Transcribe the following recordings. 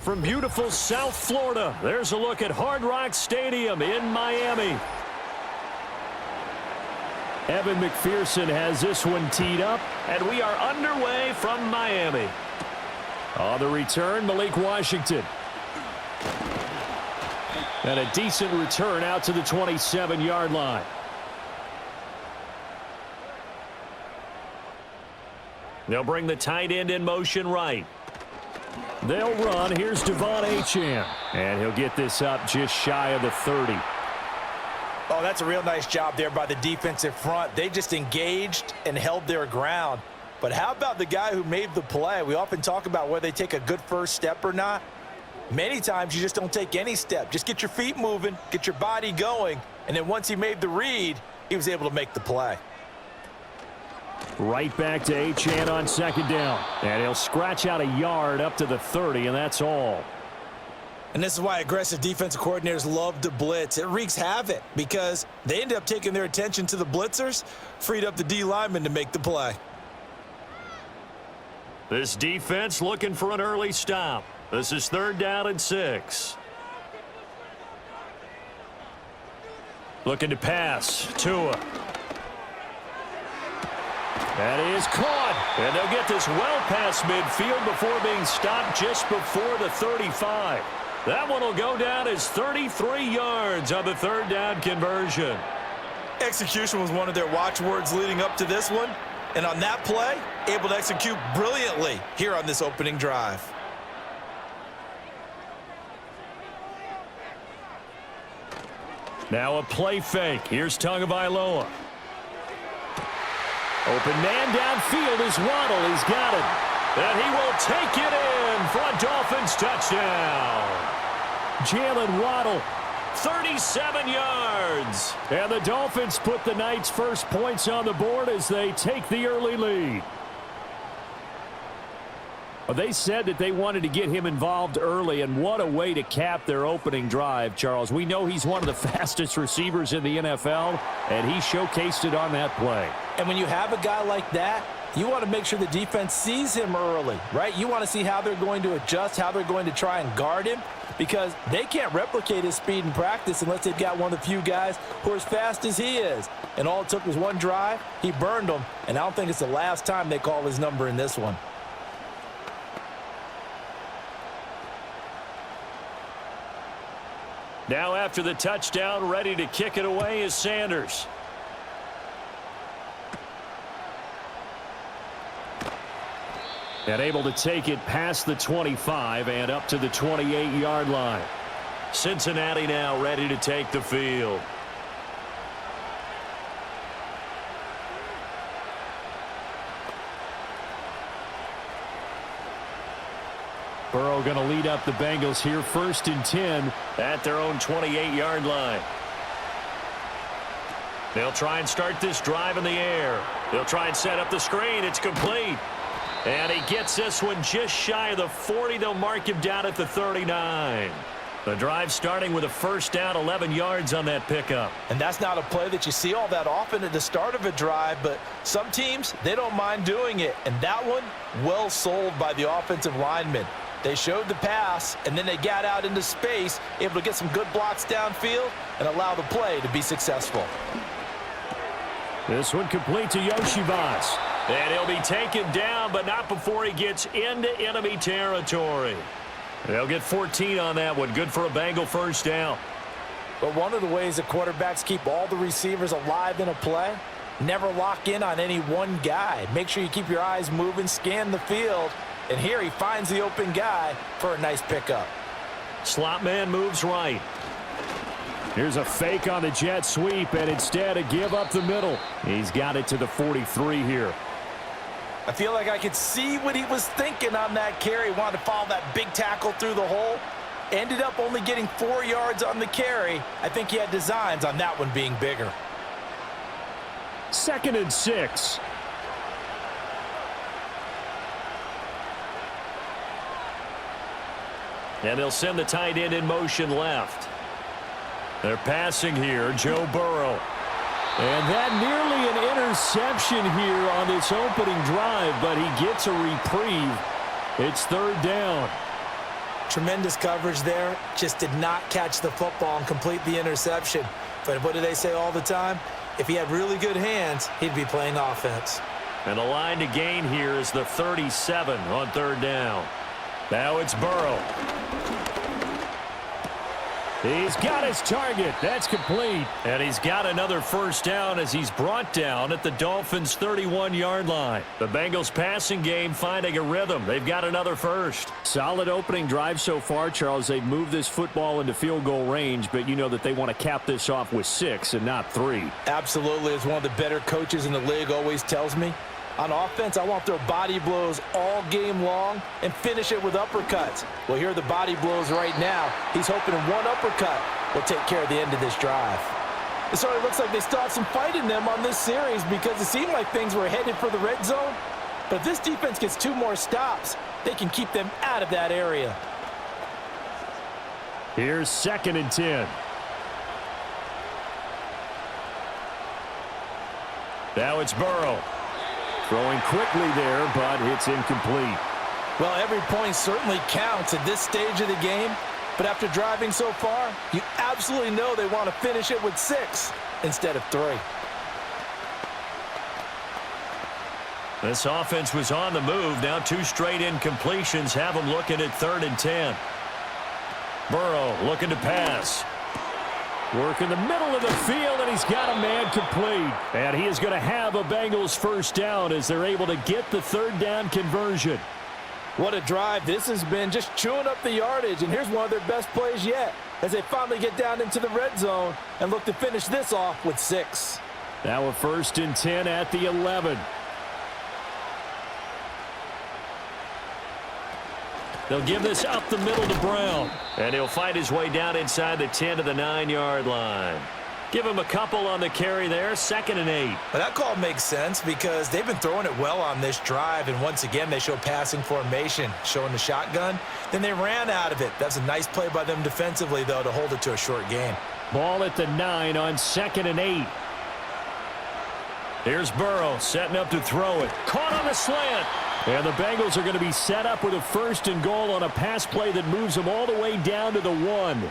From beautiful South Florida, there's a look at Hard Rock Stadium in Miami. Evan McPherson has this one teed up, and we are underway from Miami. On the return, Malik Washington. And a decent return out to the 27-yard line. They'll bring the tight end in motion right. They'll run. Here's Devon Achane. And he'll get this up just shy of the 30. Oh, that's a real nice job there by the defensive front. They just engaged and held their ground. But how about the guy who made the play? We often talk about whether they take a good first step or not. Many times you just don't take any step. Just get your feet moving, get your body going, and then once he made the read, he was able to make the play. Right back to Achane on second down. And he'll scratch out a yard up to the 30, and that's all. And this is why aggressive defensive coordinators love to blitz. It wreaks havoc because they end up taking their attention to the blitzers, freed up the D lineman to make the play. This defense looking for an early stop. This is 3rd down and 6. Looking to pass. Tua. That is caught. And they'll get this well past midfield before being stopped just before the 35. That one will go down as 33 yards on the 3rd down conversion. Execution was one of their watchwords leading up to this one. And on that play, able to execute brilliantly here on this opening drive. Now a play fake. Here's Tagovailoa. Open man downfield is Waddle. He's got it. And he will take it in for a Dolphins touchdown. Jalen Waddle, 37 yards. And the Dolphins put the Knights' first points on the board as they take the early lead. Well, they said that they wanted to get him involved early, and what a way to cap their opening drive, Charles. We know he's one of the fastest receivers in the NFL, and he showcased it on that play. And when you have a guy like that, you want to make sure the defense sees him early, right? You want to see how they're going to adjust, how they're going to try and guard him, because they can't replicate his speed in practice unless they've got one of the few guys who are as fast as he is. And all it took was one drive. He burned them, and I don't think it's the last time they call his number in this one. Now after the touchdown, ready to kick it away is Sanders. And able to take it past the 25 and up to the 28-yard line. Cincinnati now ready to take the field. Burrow going to lead up the Bengals here, 1st and 10 at their own 28-yard line. They'll try and start this drive in the air. They'll try and set up the screen. It's complete. And he gets this one just shy of the 40. They'll mark him down at the 39. The drive starting with a 1st down, 11 yards on that pickup. And that's not a play that you see all that often at the start of a drive, but some teams, they don't mind doing it. And that one, well sold by the offensive lineman. They showed the pass, and then they got out into space, able to get some good blocks downfield and allow the play to be successful. This one complete to Yoshivas. And he'll be taken down, but not before he gets into enemy territory. They'll get 14 on that one. Good for a Bengal 1st down. But one of the ways that quarterbacks keep all the receivers alive in a play, never lock in on any one guy. Make sure you keep your eyes moving, scan the field. And here he finds the open guy for a nice pickup. Slot man moves right. Here's a fake on the jet sweep, and instead a give up the middle. He's got it to the 43 here. I feel like I could see what he was thinking on that carry. Wanted to follow that big tackle through the hole. Ended up only getting 4 yards on the carry. I think he had designs on that one being bigger. 2nd and 6. And they'll send the tight end in motion left. They're passing here, Joe Burrow. And that nearly an interception here on this opening drive, but he gets a reprieve. It's 3rd down. Tremendous coverage there. Just did not catch the football and complete the interception. But what do they say all the time? If he had really good hands, he'd be playing offense. And the line to gain here is the 37 on third down. Now it's Burrow. He's got his target. That's complete. And he's got another first down as he's brought down at the Dolphins' 31-yard line. The Bengals passing game finding a rhythm. They've got another first. Solid opening drive so far, Charles. They've moved this football into field goal range, but you know that they want to cap this off with 6 and not 3. Absolutely. As one of the better coaches in the league always tells me, on offense, I want their body blows all game long and finish it with uppercuts. Well, here are the body blows right now. He's hoping one uppercut will take care of the end of this drive. It sort of looks like they still have some fight in them on this series because it seemed like things were headed for the red zone. But if this defense gets 2 more stops, they can keep them out of that area. Here's 2nd and 10. Now it's Burrow. Throwing quickly there, but it's incomplete. Well, every point certainly counts at this stage of the game. But after driving so far, you absolutely know they want to finish it with 6 instead of 3. This offense was on the move. Now 2 straight incompletions have them looking at 3rd and 10. Burrow looking to pass. Work in the middle of the field, and he's got a man complete. And he is going to have a Bengals first down as they're able to get the 3rd down conversion. What a drive this has been, just chewing up the yardage. And here's one of their best plays yet as they finally get down into the red zone and look to finish this off with 6. Now a 1st and 10 at the 11. They'll give this up the middle to Brown. And he'll fight his way down inside the 10 to the 9-yard line. Give him a couple on the carry there. 2nd and 8. Well, that call makes sense because they've been throwing it well on this drive. And once again, they show passing formation, showing the shotgun. Then they ran out of it. That's a nice play by them defensively, though, to hold it to a short gain. Ball at the 9 on 2nd and 8. Here's Burrow setting up to throw it. Caught on the slant. And the Bengals are going to be set up with a 1st and goal on a pass play that moves them all the way down to the 1.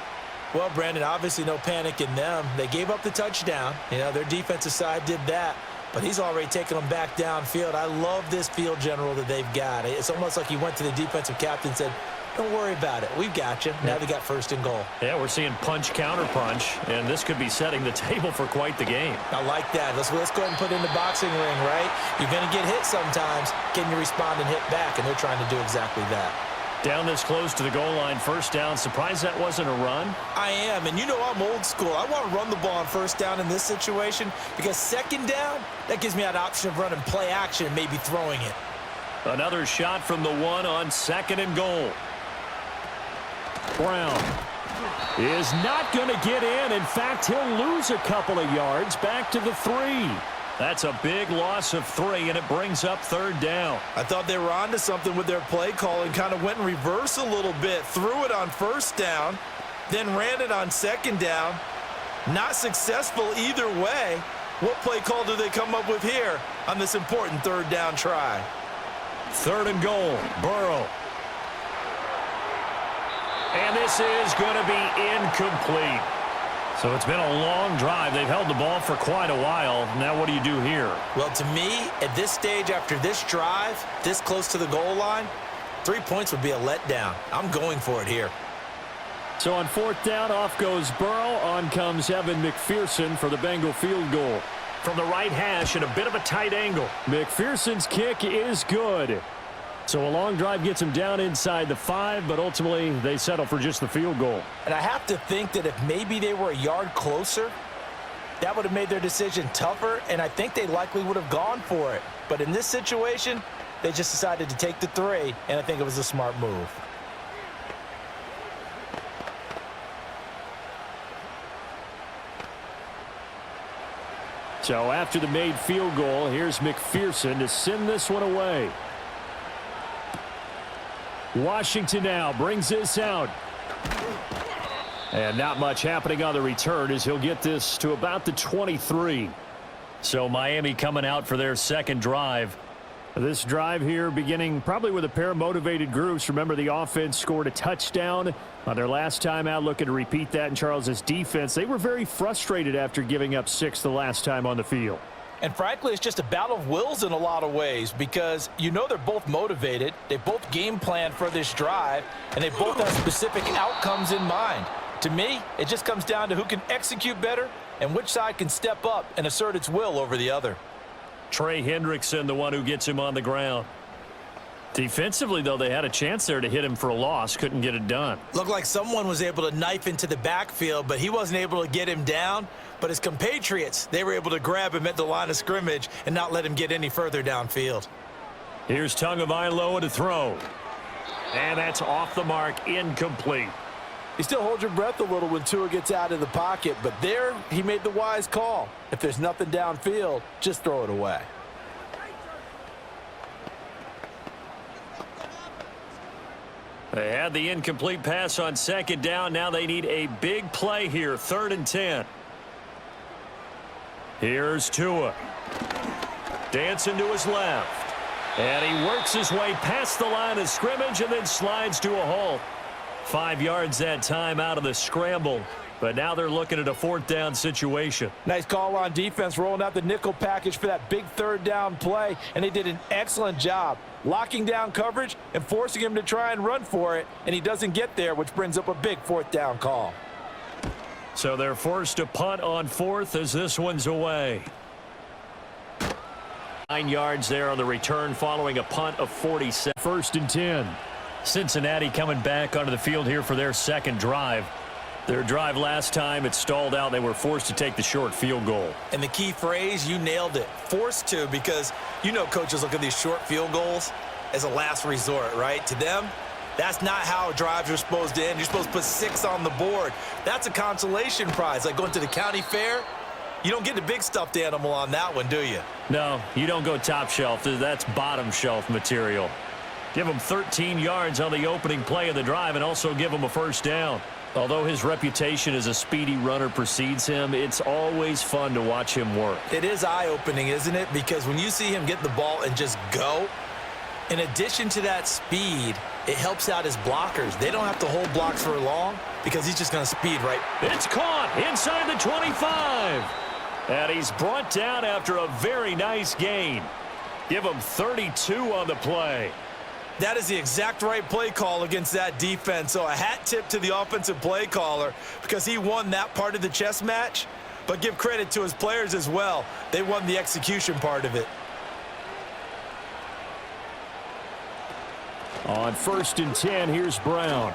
Well, Brandon, obviously no panic in them. They gave up the touchdown. You know, their defensive side did that. But he's already taken them back downfield. I love this field general that they've got. It's almost like he went to the defensive captain and said, don't worry about it. We've got you. Now they got 1st and goal. Yeah, we're seeing punch, counter punch, and this could be setting the table for quite the game. I like that. Let's go ahead and put it in the boxing ring, right? You're going to get hit sometimes. Can you respond and hit back? And they're trying to do exactly that. Down this close to the goal line, 1st down. Surprised that wasn't a run? I am, and you know I'm old school. I want to run the ball on 1st down in this situation because 2nd down, that gives me that option of running play action and maybe throwing it. Another shot from the 1 on 2nd and goal. Brown is not going to get in. In fact, he'll lose a couple of yards back to the 3. That's a big loss of 3, and it brings up 3rd down. I thought they were onto something with their play call and kind of went in reverse a little bit. Threw it on 1st down, then ran it on 2nd down. Not successful either way. What play call do they come up with here on this important 3rd down try? 3rd and goal. Burrow. And this is going to be incomplete. So it's been a long drive. They've held the ball for quite a while. Now what do you do here? Well, to me, at this stage after this drive, this close to the goal line, 3 points would be a letdown. I'm going for it here. So on 4th down, off goes Burrow. On comes Evan McPherson for the Bengal field goal. From the right hash at a bit of a tight angle. McPherson's kick is good. So a long drive gets them down inside the 5, but ultimately they settle for just the field goal. And I have to think that if maybe they were a yard closer, that would have made their decision tougher, and I think they likely would have gone for it. But in this situation, they just decided to take the 3, and I think it was a smart move. So after the made field goal, here's McPherson to send this one away. Washington now brings this out. And not much happening on the return as he'll get this to about the 23. So Miami coming out for their 2nd drive. This drive here beginning probably with a pair of motivated groups. Remember, the offense scored a touchdown on their last time out, looking to repeat that in Charles's defense. They were very frustrated after giving up 6 the last time on the field. And frankly, it's just a battle of wills in a lot of ways because you know they're both motivated. They both game plan for this drive, and they both have specific outcomes in mind. To me, it just comes down to who can execute better and which side can step up and assert its will over the other. Trey Hendrickson, the one who gets him on the ground. Defensively, though, they had a chance there to hit him for a loss. Couldn't get it done. Looked like someone was able to knife into the backfield, but he wasn't able to get him down. But his compatriots, they were able to grab him at the line of scrimmage and not let him get any further downfield. Here's Tagovailoa to throw. And that's off the mark, incomplete. You still hold your breath a little when Tua gets out of the pocket, but there he made the wise call. If there's nothing downfield, just throw it away. They had the incomplete pass on second down. Now they need a big play here, 3rd and 10. Here's Tua. Dancing to his left. And he works his way past the line of scrimmage and then slides to a halt. 5 yards that time out of the scramble. But now they're looking at a 4th down situation. Nice call on defense, rolling out the nickel package for that big 3rd down play. And they did an excellent job locking down coverage and forcing him to try and run for it. And he doesn't get there, which brings up a big 4th down call. So they're forced to punt on 4th as this one's away. 9 yards there on the return following a punt of 47. 1st and 10. Cincinnati coming back onto the field here for their second drive. Their drive last time, it stalled out. They were forced to take the short field goal. And the key phrase, you nailed it, forced to, because you know coaches look at these short field goals as a last resort, right? To them, that's not how drives are supposed to end. You're supposed to put 6 on the board. That's a consolation prize, like going to the county fair. You don't get the big stuffed animal on that one, do you? No, you don't go top shelf. That's bottom shelf material. Give him 13 yards on the opening play of the drive and also give him a 1st down. Although his reputation as a speedy runner precedes him, it's always fun to watch him work. It is eye-opening, isn't it? Because when you see him get the ball and just go, in addition to that speed, it helps out his blockers. They don't have to hold blocks for long because he's just going to speed right. It's caught inside the 25. And he's brought down after a very nice gain. Give him 32 on the play. That is the exact right play call against that defense. So a hat tip to the offensive play caller because he won that part of the chess match. But give credit to his players as well. They won the execution part of it. On 1st and 10, here's Brown.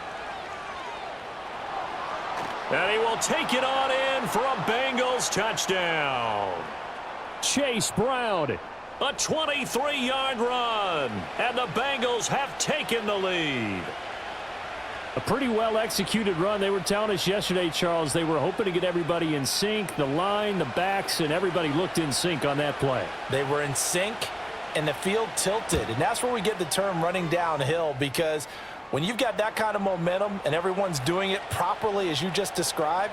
And he will take it on in for a Bengals touchdown. Chase Brown. A 23-yard run, and the Bengals have taken the lead. A pretty well-executed run. They were telling us yesterday, Charles, they were hoping to get everybody in sync, the line, the backs, and everybody looked in sync on that play. They were in sync, and the field tilted, and that's where we get the term running downhill because when you've got that kind of momentum and everyone's doing it properly as you just described,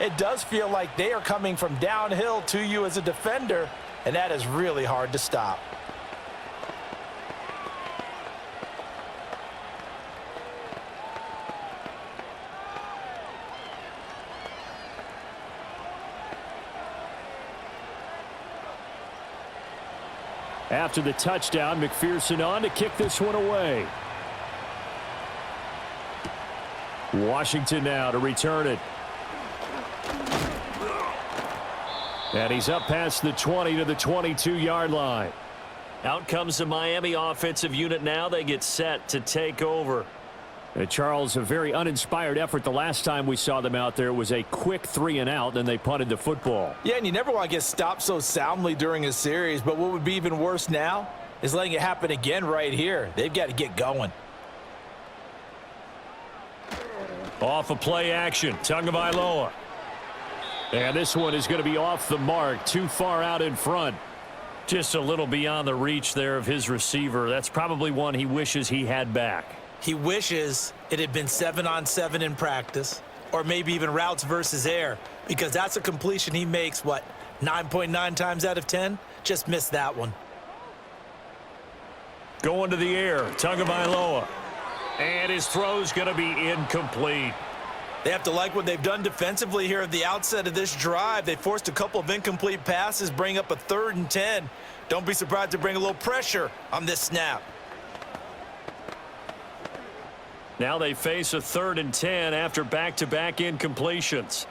it does feel like they are coming from downhill to you as a defender, and that is really hard to stop. After the touchdown, McPherson on to kick this one away. Washington now to return it. And he's up past the 20 to the 22-yard line. Out comes the Miami offensive unit now. They get set to take over. Charles, a very uninspired effort the last time we saw them out there. Was a quick 3-and-out, then they punted the football. Yeah, and you never want to get stopped so soundly during a series, but what would be even worse now is letting it happen again right here. They've got to get going. Off of play action, Tagovailoa. And this one is going to be off the mark, too far out in front. Just a little beyond the reach there of his receiver. That's probably one he wishes he had back. He wishes it had been 7-on-7 in practice, or maybe even routes versus air, because that's a completion he makes, 9.9 times out of 10? Just missed that one. Going to the air, Tagovailoa. And his throw's going to be incomplete. They have to like what they've done defensively here at the outset of this drive. They forced a couple of incomplete passes, bring up a 3rd and 10. Don't be surprised to bring a little pressure on this snap. Now they face a 3rd and 10 after back-to-back incompletions.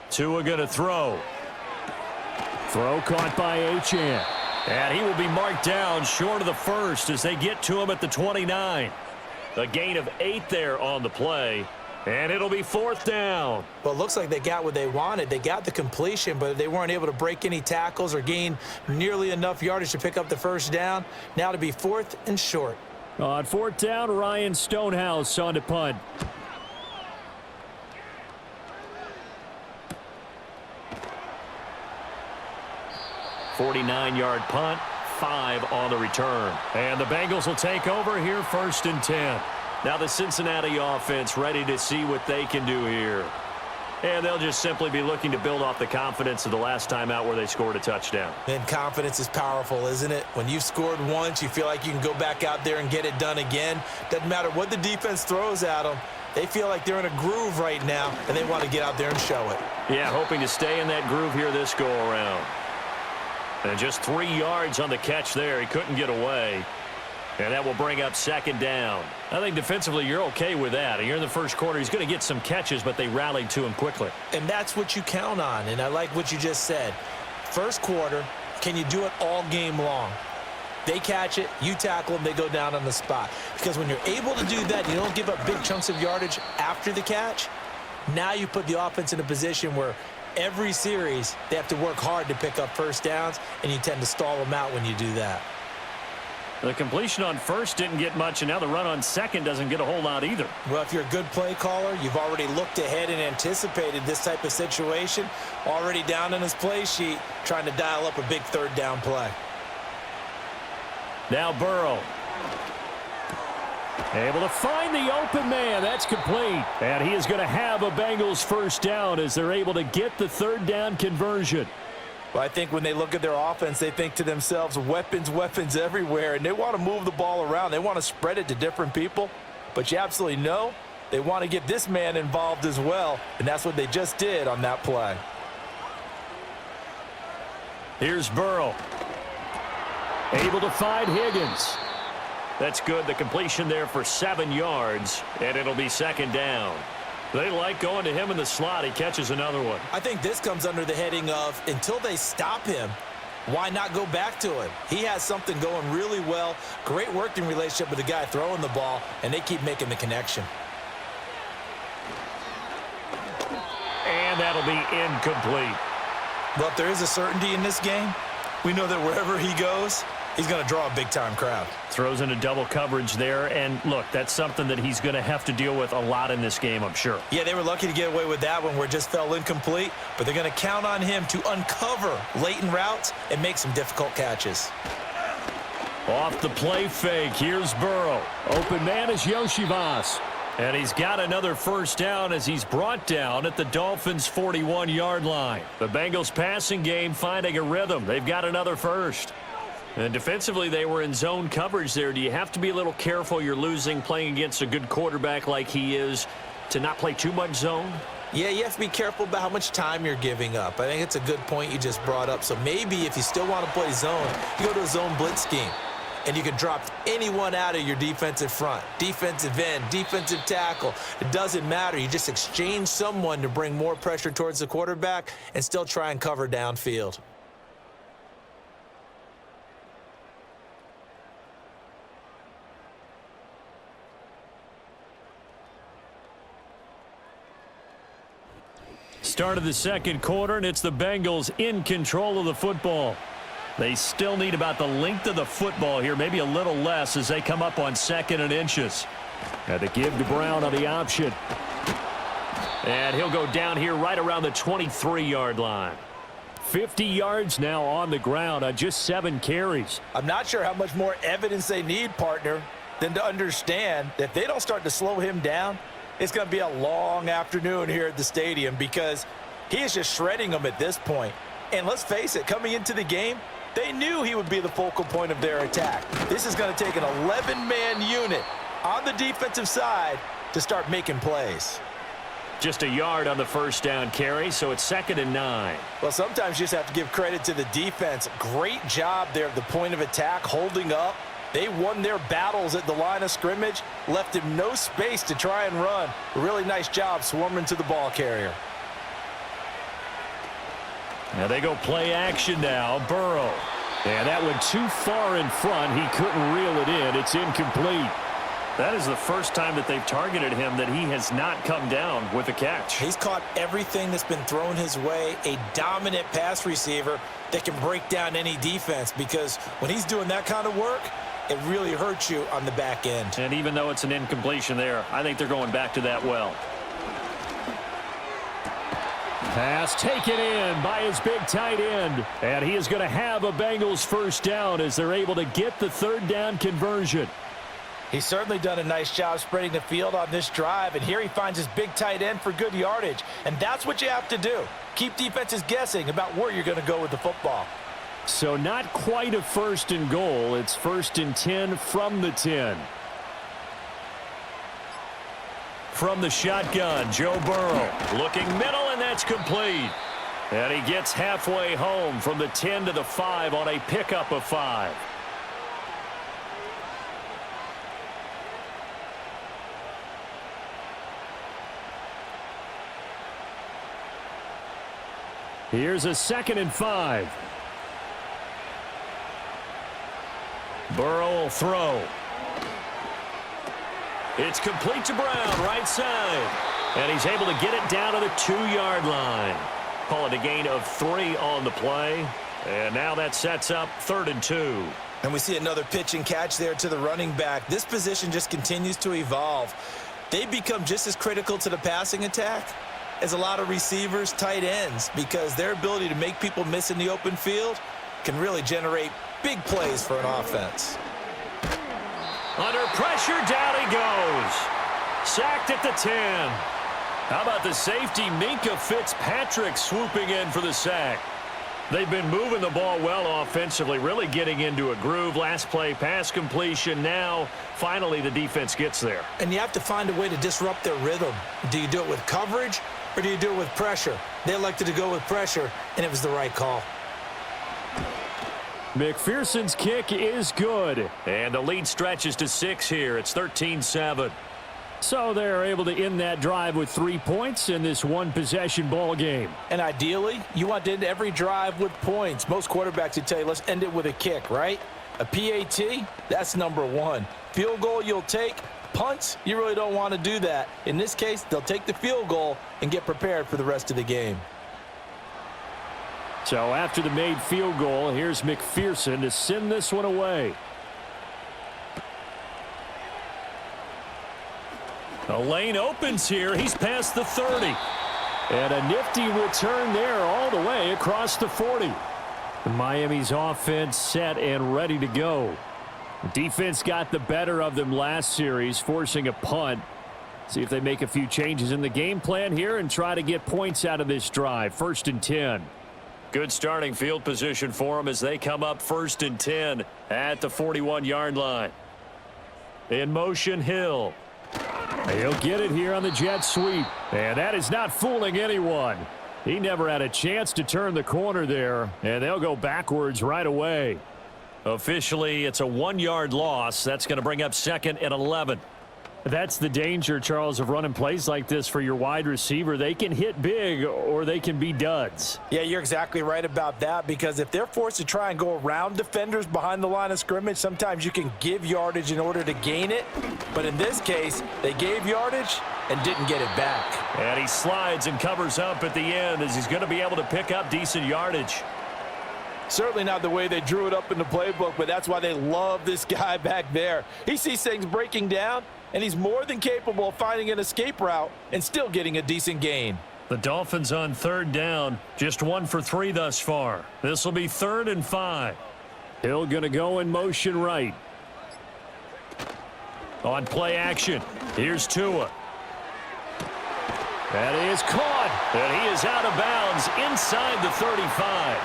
Tua going to throw. Throw caught by Achane. And he will be marked down short of the first as they get to him at the 29. A gain of 8 there on the play. And it'll be 4th down. Well, it looks like they got what they wanted. They got the completion, but they weren't able to break any tackles or gain nearly enough yardage to pick up the first down. Now to be 4th and short. On 4th down, Ryan Stonehouse on to punt. $49-yard punt, 5 on the return. And the Bengals will take over here 1st and 10. Now the Cincinnati offense ready to see what they can do here. And they'll just simply be looking to build off the confidence of the last time out where they scored a touchdown. And confidence is powerful, isn't it? When you've scored once, you feel like you can go back out there and get it done again. Doesn't matter what the defense throws at them. They feel like they're in a groove right now, and they want to get out there and show it. Yeah, hoping to stay in that groove here this go-around. And just 3 yards on the catch there. He couldn't get away. And that will bring up 2nd down. I think defensively you're okay with that. Here in the first quarter, he's going to get some catches, but they rallied to him quickly. And that's what you count on, and I like what you just said. First quarter, can you do it all game long? They catch it, you tackle them, they go down on the spot. Because when you're able to do that, you don't give up big chunks of yardage after the catch. Now you put the offense in a position where every series they have to work hard to pick up first downs, and you tend to stall them out when you do that. The completion on first didn't get much, and now the run on second doesn't get a whole lot either. Well, if you're a good play caller, you've already looked ahead and anticipated this type of situation. Already down in his play sheet, trying to dial up a big 3rd down play. Now Burrow. Able to find the open man. That's complete. And he is going to have a Bengals first down as they're able to get the 3rd down conversion. Well, I think when they look at their offense, they think to themselves, weapons, weapons everywhere, and they want to move the ball around. They want to spread it to different people, but you absolutely know they want to get this man involved as well, and that's what they just did on that play. Here's Burrow. Able to find Higgins. That's good. The completion there for 7 yards, and it'll be 2nd down. They like going to him in the slot. He catches another one. I think this comes under the heading of until they stop him, why not go back to him? He has something going really well. Great working relationship with the guy throwing the ball, and they keep making the connection. And that'll be incomplete. Well, if there is a certainty in this game, we know that wherever he goes, he's going to draw a big-time crowd. Throws into double coverage there, and look, that's something that he's going to have to deal with a lot in this game, I'm sure. Yeah, they were lucky to get away with that one where it just fell incomplete, but they're going to count on him to uncover latent routes and make some difficult catches. Off the play fake, here's Burrow. Open man is Yoshivas. And he's got another first down as he's brought down at the Dolphins' 41-yard line. The Bengals passing game finding a rhythm. They've got another first. And defensively, they were in zone coverage there. Do you have to be a little careful you're losing playing against a good quarterback like he is to not play too much zone? Yeah, you have to be careful about how much time you're giving up. I think it's a good point you just brought up. So maybe if you still want to play zone, you go to a zone blitz scheme. And you can drop anyone out of your defensive front, defensive end, defensive tackle. It doesn't matter. You just exchange someone to bring more pressure towards the quarterback and still try and cover downfield. Start of the second quarter, and it's the Bengals in control of the football. They still need about the length of the football here, maybe a little less as they come up on 2nd and inches. Had to give to Brown on the option. And he'll go down here right around the 23-yard line. 50 yards now on the ground on just 7 carries. I'm not sure how much more evidence they need, partner, than to understand that if they don't start to slow him down, it's going to be a long afternoon here at the stadium because he is just shredding them at this point. And let's face it, coming into the game, They knew he would be the focal point of their attack. This is going to take an 11-man unit on the defensive side to start making plays. Just a yard on the first down carry, so it's 2nd and 9. Well, sometimes you just have to give credit to the defense. Great job there at the point of attack, holding up. They won their battles at the line of scrimmage, left him no space to try and run. A really nice job swarming to the ball carrier. Now they go play action now. Burrow. And that went too far in front. He couldn't reel it in. It's incomplete. That is the first time that they've targeted him that he has not come down with a catch. He's caught everything that's been thrown his way. A dominant pass receiver that can break down any defense, because when he's doing that kind of work, it really hurts you on the back end. And even though it's an incompletion there, I think they're going back to that well. Pass taken in by his big tight end. And he is going to have a Bengals first down as they're able to get the 3rd down conversion. He's certainly done a nice job spreading the field on this drive, and here he finds his big tight end for good yardage. And that's what you have to do. Keep defenses guessing about where you're going to go with the football. So not quite a 1st and goal. It's 1st and 10 from the 10. From the shotgun, Joe Burrow looking middle, and that's complete. And he gets halfway home from the 10 to the 5 on a pickup of 5. Here's a 2nd and 5. Burrow will throw. It's complete to Brown, right side. And he's able to get it down to the 2-yard line. Call it a gain of 3 on the play. And now that sets up 3rd and 2. And we see another pitch and catch there to the running back. This position just continues to evolve. They become just as critical to the passing attack as a lot of receivers, tight ends, because their ability to make people miss in the open field can really generate big plays for an offense. Under pressure, down he goes. Sacked at the 10. How about the safety, Minka Fitzpatrick, swooping in for the sack. They've been moving the ball well offensively, really getting into a groove. Last play, pass completion. Now, finally, the defense gets there. And you have to find a way to disrupt their rhythm. Do you do it with coverage, or do you do it with pressure? They elected to go with pressure, and it was the right call. McPherson's kick is good. And the lead stretches to 6 here. It's 13-7. So they're able to end that drive with 3 points in this one-possession ball game. And ideally, you want to end every drive with points. Most quarterbacks would tell you, let's end it with a kick, right? A PAT, that's number 1. Field goal you'll take. Punts, you really don't want to do that. In this case, they'll take the field goal and get prepared for the rest of the game. So after the made field goal, here's McPherson to send this one away. The lane opens here. He's past the 30. And a nifty return there all the way across the 40. Miami's offense set and ready to go. Defense got the better of them last series, forcing a punt. See if they make a few changes in the game plan here and try to get points out of this drive. 1st and 10. Good starting field position for them as they come up 1st and 10 at the 41-yard line. In motion, Hill. He'll get it here on the jet sweep. And that is not fooling anyone. He never had a chance to turn the corner there, and they'll go backwards right away. Officially, it's a 1-yard loss. That's going to bring up 2nd and 11. That's the danger, Charles, of running plays like this for your wide receiver. They can hit big or they can be duds. Yeah, you're exactly right about that, because if they're forced to try and go around defenders behind the line of scrimmage, sometimes you can give yardage in order to gain it. But in this case, they gave yardage and didn't get it back. And he slides and covers up at the end as he's going to be able to pick up decent yardage. Certainly not the way they drew it up in the playbook, but that's why they love this guy back there. He sees things breaking down, and he's more than capable of finding an escape route and still getting a decent gain. The Dolphins on 3rd down, just 1 for 3 thus far. This will be 3rd and 5. Hill going to go in motion right. On play action, here's Tua. That is caught, and he is out of bounds inside the 35.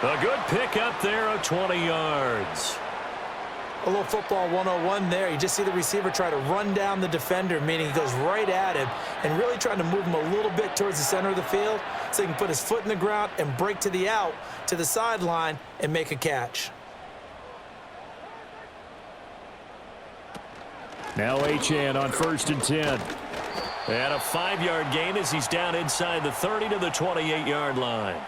A good pick up there of 20 yards. A little football 101 there. You just see the receiver try to run down the defender, meaning he goes right at him and really trying to move him a little bit towards the center of the field so he can put his foot in the ground and break to the out, to the sideline, and make a catch. Now Achane on 1st and 10. And a 5-yard gain as he's down inside the 30 to the 28-yard line.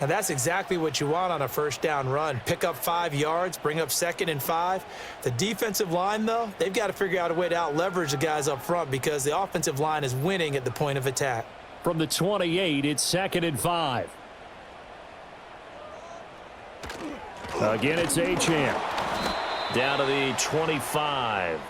Now that's exactly what you want on a first down run. Pick up 5 yards, bring up 2nd and 5. The defensive line, though, they've got to figure out a way to out-leverage the guys up front because the offensive line is winning at the point of attack. From the 28, it's 2nd and 5. Again, it's Achane. Down to the 25.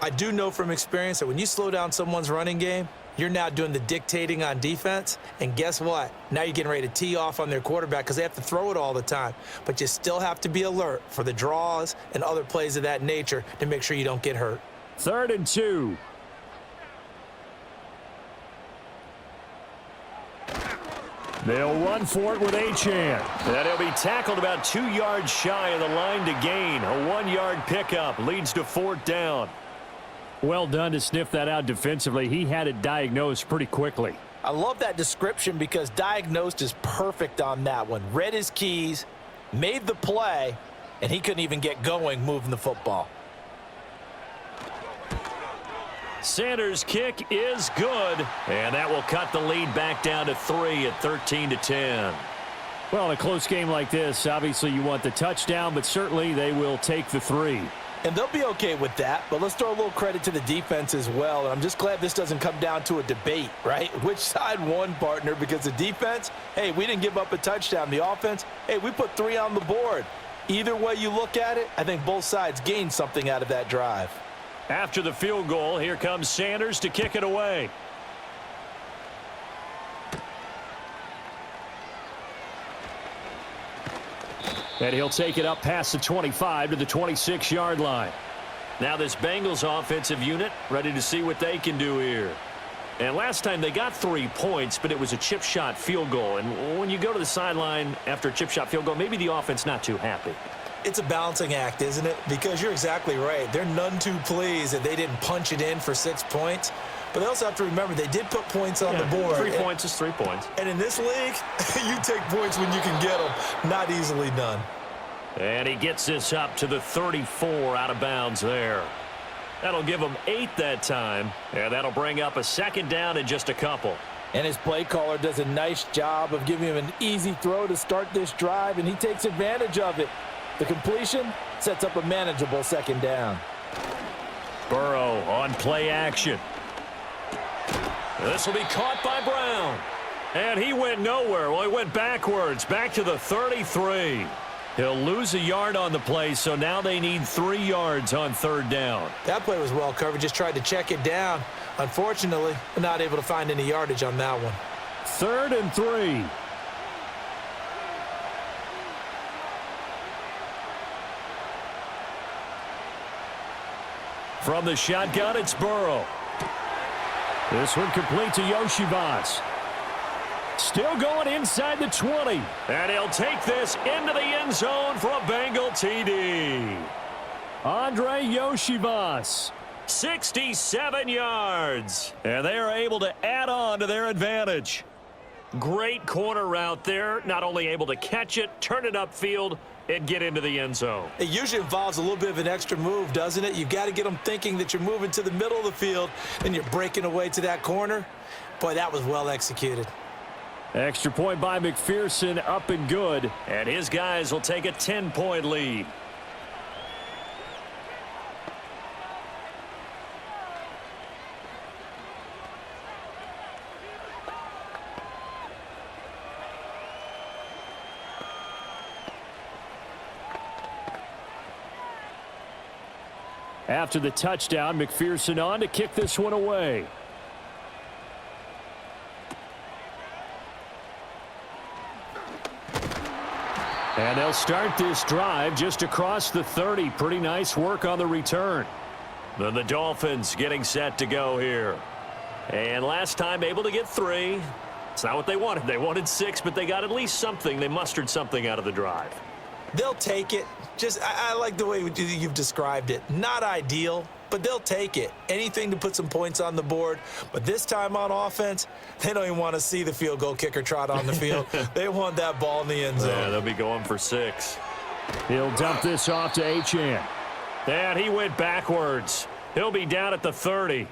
I do know from experience that when you slow down someone's running game, you're now doing the dictating on defense, and guess what? Now you're getting ready to tee off on their quarterback because they have to throw it all the time. But you still have to be alert for the draws and other plays of that nature to make sure you don't get hurt. 3rd and 2. They'll run for it with Achane. And he'll be tackled about 2 yards shy of the line to gain. A 1-yard pickup leads to 4th down. Well done to sniff that out defensively. He had it diagnosed pretty quickly. I love that description because diagnosed is perfect on that one. Read his keys, made the play, and he couldn't even get going moving the football. Sanders' kick is good, and that will cut the lead back down to 3 at 13-10. Well, in a close game like this, obviously you want the touchdown, but certainly they will take the 3. And they'll be okay with that, but let's throw a little credit to the defense as well. And I'm just glad this doesn't come down to a debate, right? Which side won, partner? Because the defense, hey, we didn't give up a touchdown. The offense, hey, we put 3 on the board. Either way you look at it, I think both sides gained something out of that drive. After the field goal, here comes Sanders to kick it away. And he'll take it up past the 25 to the 26-yard line. Now this Bengals offensive unit ready to see what they can do here. And last time they got 3 points, but it was a chip shot field goal. And when you go to the sideline after a chip shot field goal, maybe the offense not too happy. It's a balancing act, isn't it? Because you're exactly right. They're none too pleased that they didn't punch it in for 6 points. But they also have to remember they did put points on the board. 3 points is 3 points. And in this league, you take points when you can get them. Not easily done. And he gets this up to the 34 out of bounds there. That'll give him 8 that time. And that'll bring up a 2nd down in just a couple. And his play caller does a nice job of giving him an easy throw to start this drive, and he takes advantage of it. The completion sets up a manageable 2nd down. Burrow on play action. This will be caught by Brown. And he went nowhere. Well, he went backwards, back to the 33. He'll lose a yard on the play, so now they need 3 yards on 3rd down. That play was well covered. Just tried to check it down. Unfortunately, not able to find any yardage on that one. 3rd and 3. From the shotgun, it's Burrow. This one complete to Yoshivas. Still going inside the 20. And he'll take this into the end zone for a Bengal TD. Andre Yoshivas, 67 yards. And they are able to add on to their advantage. Great corner route there. Not only able to catch it, turn it upfield, and get into the end zone. It usually involves a little bit of an extra move, doesn't it? You've got to get them thinking that you're moving to the middle of the field and you're breaking away to that corner. Boy, that was well executed. Extra point by McPherson, up and good. And his guys will take a 10-point lead. After the touchdown, McPherson on to kick this one away. And they'll start this drive just across the 30. Pretty nice work on the return. Then the Dolphins getting set to go here. And last time able to get 3. It's not what they wanted. They wanted 6, but they got at least something. They mustered something out of the drive. They'll take it. I like the way you've described it. Not ideal, but they'll take it. Anything to put some points on the board. But this time on offense, they don't even want to see the field goal kicker trot on the field. They want that ball in the end zone. Yeah, they'll be going for 6. He'll dump this off to Achane. And he went backwards. He'll be down at the 30.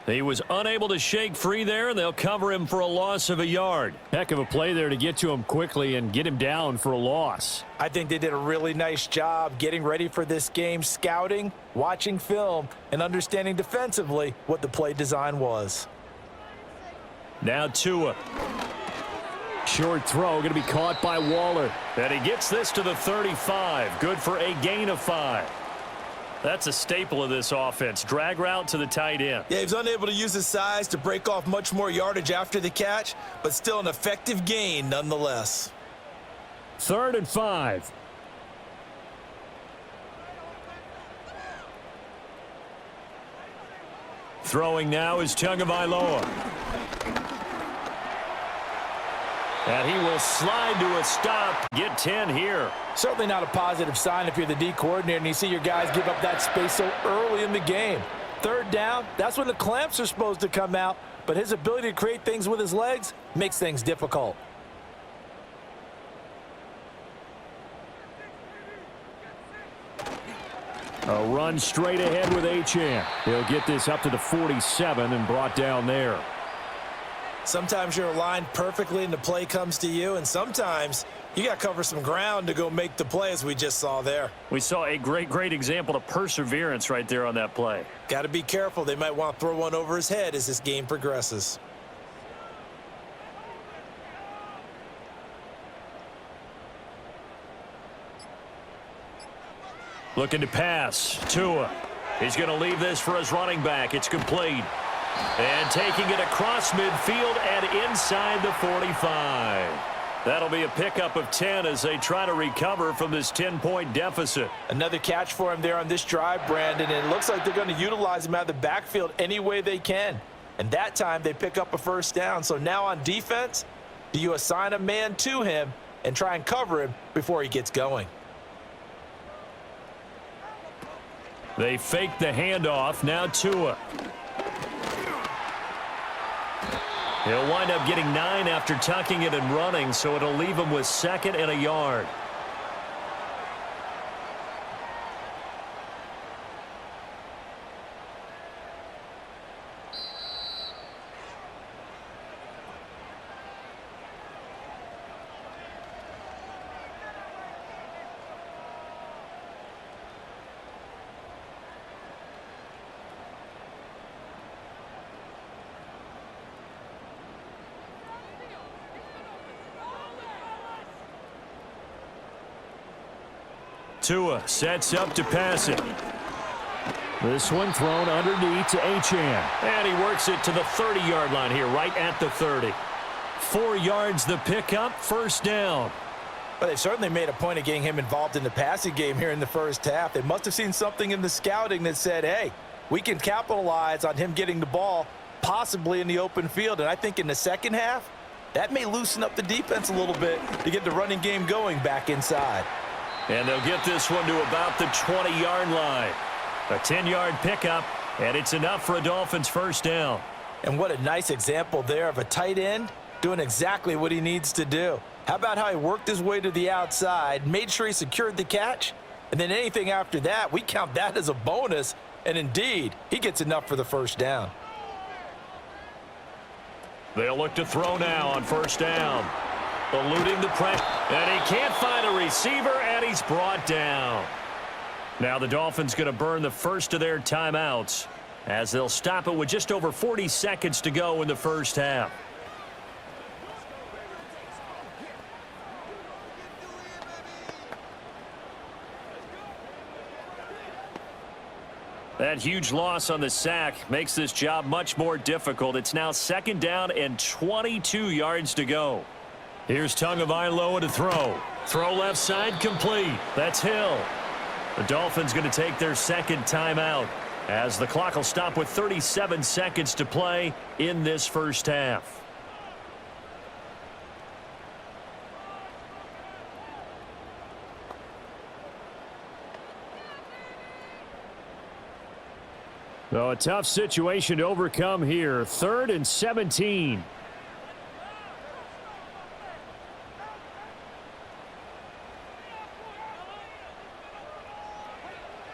He was unable to shake free there, and they'll cover him for a loss of a yard. Heck of a play there to get to him quickly and get him down for a loss. I think they did a really nice job getting ready for this game, scouting, watching film, and understanding defensively what the play design was. Now Tua. Short throw going to be caught by Waller. And he gets this to the 35. Good for a gain of 5. That's a staple of this offense. Drag route to the tight end. Yeah, he's unable to use his size to break off much more yardage after the catch, but still an effective gain nonetheless. 3rd and 5. Throwing now is Tagovailoa. And he will slide to a stop. Get 10 here. Certainly not a positive sign if you're the D coordinator and you see your guys give up that space so early in the game. 3rd down, that's when the clamps are supposed to come out, but his ability to create things with his legs makes things difficult. A run straight ahead with Achane. He'll get this up to the 47 and brought down there. Sometimes you're aligned perfectly and the play comes to you, and sometimes you got to cover some ground to go make the play, as we just saw there. We saw a great example of perseverance right there on that play. Got to be careful. They might want to throw one over his head as this game progresses. Looking to pass. Tua. He's going to leave this for his running back. It's complete. And taking it across midfield and inside the 45. That'll be a pickup of 10 as they try to recover from this 10-point deficit. Another catch for him there on this drive, Brandon, and it looks like they're going to utilize him out of the backfield any way they can. And that time they pick up a 1st down. So now on defense, do you assign a man to him and try and cover him before he gets going? They fake the handoff. Now Tua. He'll wind up getting 9 after tucking it and running, so it'll leave him with 2nd and a yard. Tua sets up to pass it. This one thrown underneath to Achane. And he works it to the 30-yard line here, right at the 30. 4 yards the pickup, 1st down. But they've certainly made a point of getting him involved in the passing game here in the 1st half. They must have seen something in the scouting that said, hey, we can capitalize on him getting the ball possibly in the open field. And I think in the 2nd half, that may loosen up the defense a little bit to get the running game going back inside. And they'll get this one to about the 20-yard line. A 10-yard pickup, and it's enough for a Dolphins 1st down. And what a nice example there of a tight end doing exactly what he needs to do. How about how he worked his way to the outside, made sure he secured the catch, and then anything after that, we count that as a bonus. And indeed, he gets enough for the 1st down. They'll look to throw now on 1st down. Eluding the pressure, and he can't find a receiver, and he's brought down. Now the Dolphins going to burn the first of their timeouts as they'll stop it with just over 40 seconds to go in the 1st half. That huge loss on the sack makes this job much more difficult. It's now 2nd down and 22 yards to go. Here's Tagovailoa to throw. Throw left side complete. That's Hill. The Dolphins going to take their 2nd timeout as the clock will stop with 37 seconds to play in this 1st half. So a tough situation to overcome here. 3rd and 17.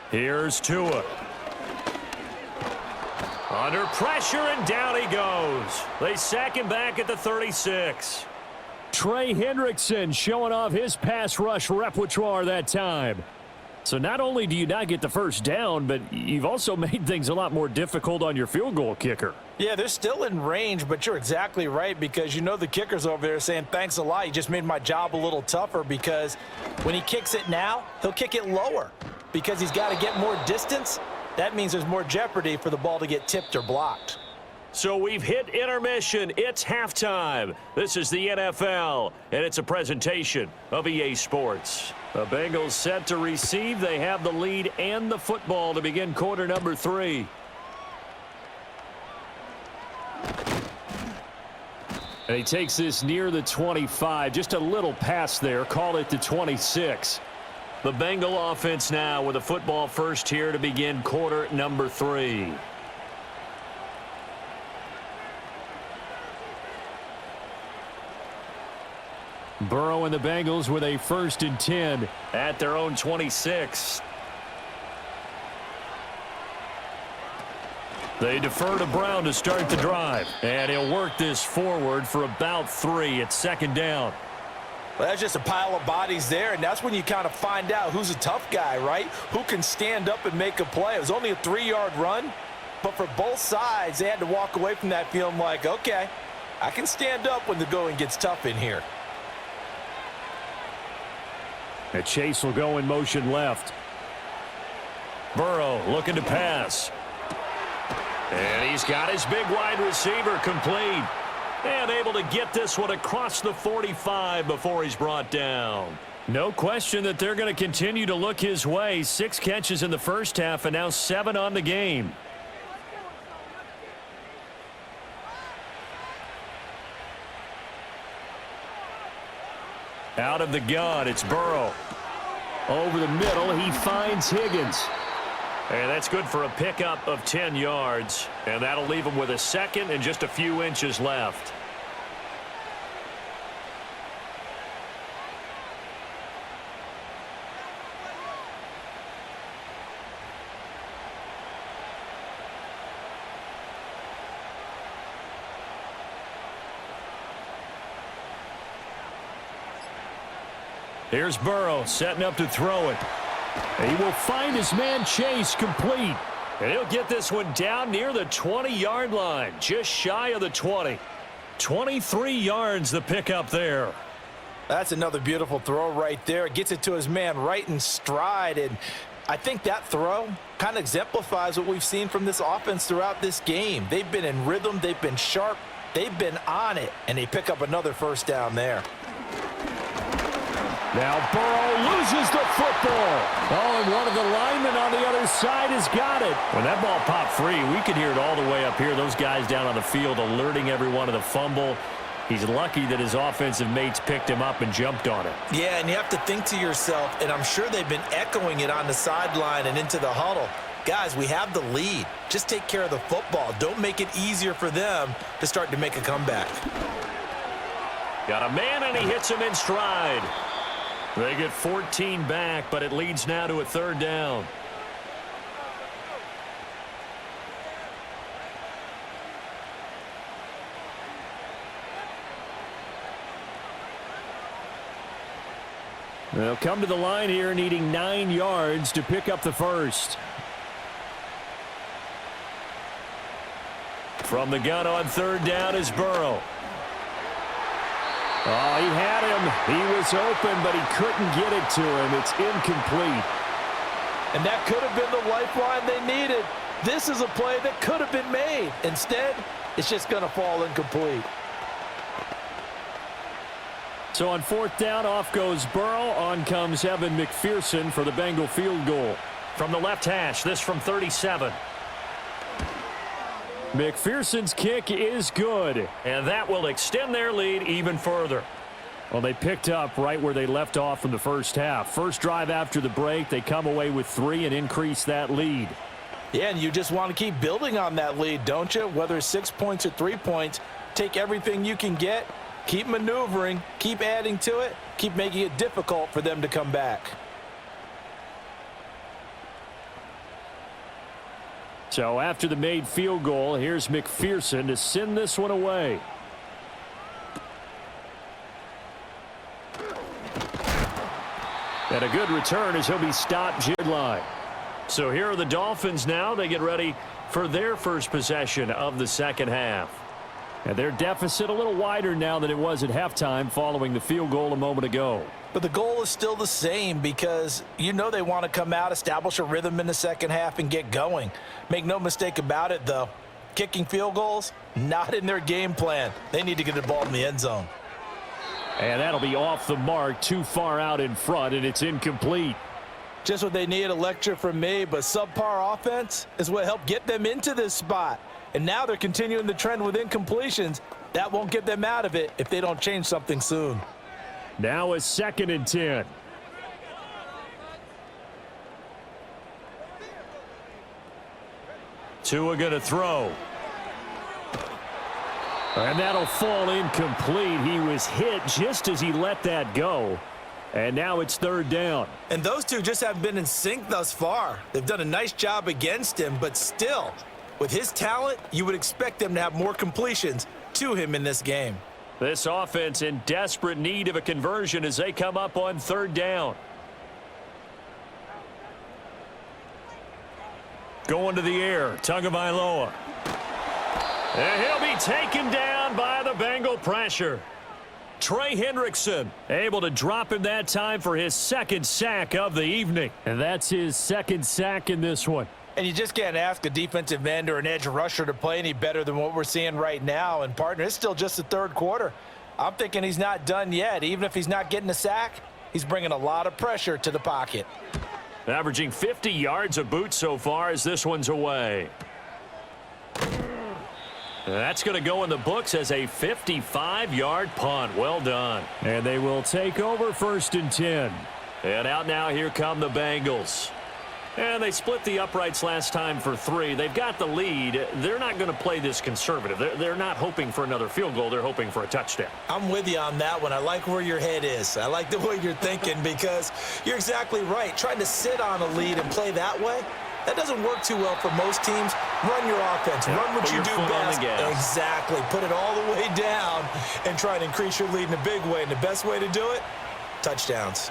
Here's Tua. Under pressure, and down he goes. They sack him back at the 36. Trey Hendrickson showing off his pass rush repertoire that time. So not only do you not get the first down, but you've also made things a lot more difficult on your field goal kicker. Yeah, they're still in range, but you're exactly right because you know the kicker's over there saying, thanks a lot. You just made my job a little tougher because when he kicks it now, he'll kick it lower because he's got to get more distance. That means there's more jeopardy for the ball to get tipped or blocked. So we've hit intermission. It's halftime. This is the NFL, and it's a presentation of EA Sports. The Bengals set to receive. They have the lead and the football to begin quarter number 3. And he takes this near the 25. Just a little pass there. Call it the 26. The Bengal offense now with a football first here to begin quarter number 3. Burrow and the Bengals with a 1st and 10 at their own 26. They defer to Brown to start the drive. And he'll work this forward for about 3 at 2nd down. Well, that's just a pile of bodies there, and that's when you kind of find out who's a tough guy, right? Who can stand up and make a play. It was only a 3-yard run, but for both sides, they had to walk away from that feeling like, okay, I can stand up when the going gets tough in here. And Chase will go in motion left. Burrow looking to pass. And he's got his big wide receiver complete. And able to get this one across the 45 before he's brought down. No question that they're going to continue to look his way. 6 catches in the first half and now 7 on the game. Out of the gun, it's Burrow. Over the middle, he finds Higgins. And that's good for a pickup of 10 yards. And that'll leave him with a 2nd and just a few inches left. Here's Burrow setting up to throw it. He will find his man Chase complete. And he'll get this one down near the 20-yard line, just shy of the 20. 23 yards the pickup there. That's another beautiful throw right there. Gets it to his man right in stride. And I think that throw kind of exemplifies what we've seen from this offense throughout this game. They've been in rhythm. They've been sharp. They've been on it. And they pick up another 1st down there. Now Burrow loses the football. Oh, and one of the linemen on the other side has got it. When that ball popped free, we could hear it all the way up here. Those guys down on the field alerting everyone of the fumble. He's lucky that his offensive mates picked him up and jumped on it. Yeah, and you have to think to yourself, and I'm sure they've been echoing it on the sideline and into the huddle. Guys, we have the lead. Just take care of the football. Don't make it easier for them to start to make a comeback. Got a man, and he hits him in stride. They get 14 back, but it leads now to a 3rd down. They'll come to the line here needing 9 yards to pick up the 1st. From the gun on 3rd down is Burrow. Oh, he had him. He was open, but he couldn't get it to him. It's incomplete. And that could have been the lifeline they needed. This is a play that could have been made. Instead, it's just going to fall incomplete. So on 4th down, off goes Burrow. On comes Evan McPherson for the Bengal field goal. From the left hash, this from 37. McPherson's kick is good. And that will extend their lead even further. Well, they picked up right where they left off from the first half. First drive after the break, they come away with 3 and increase that lead. Yeah, and you just want to keep building on that lead, don't you? Whether it's 6 points or 3 points, take everything you can get, keep maneuvering, keep adding to it, keep making it difficult for them to come back. So after the made field goal, here's McPherson to send this one away. And a good return as he'll be stopped midline. So here are the Dolphins now. They get ready for their first possession of the second half. And their deficit a little wider now than it was at halftime following the field goal a moment ago. But the goal is still the same because you know they want to come out, establish a rhythm in the second half, and get going. Make no mistake about it, though. Kicking field goals, not in their game plan. They need to get the ball in the end zone. And that'll be off the mark, too far out in front, and it's incomplete. Just what they need, a lecture from me, but subpar offense is what helped get them into this spot. And now they're continuing the trend with incompletions. That won't get them out of it if they don't change something soon. Now a 2nd and 10. Tua going to throw. And that'll fall incomplete. He was hit just as he let that go. And now it's 3rd down. And those two just haven't been in sync thus far. They've done a nice job against him, but still, with his talent, you would expect them to have more completions to him in this game. This offense in desperate need of a conversion as they come up on 3rd down. Going to the air, Tagovailoa. And he'll be taken down by the Bengal pressure. Trey Hendrickson able to drop him that time for his 2nd sack of the evening. And that's his 2nd sack in this one. And you just can't ask a defensive end or an edge rusher to play any better than what we're seeing right now. And, partner, it's still just the 3rd quarter. I'm thinking he's not done yet. Even if he's not getting a sack, he's bringing a lot of pressure to the pocket. Averaging 50 yards a boot so far as this one's away. That's going to go in the books as a 55-yard punt. Well done. And they will take over 1st and 10. And out now, here come the Bengals. And they split the uprights last time for 3. They've got the lead. They're not going to play this conservative. They're not hoping for another field goal. They're hoping for a touchdown. I'm with you on that one. I like where your head is. I like the way you're thinking because you're exactly right. Trying to sit on a lead and play that way, that doesn't work too well for most teams. Run your offense. Yeah, run what you do best. Exactly. Put it all the way down and try and increase your lead in a big way. And the best way to do it, touchdowns.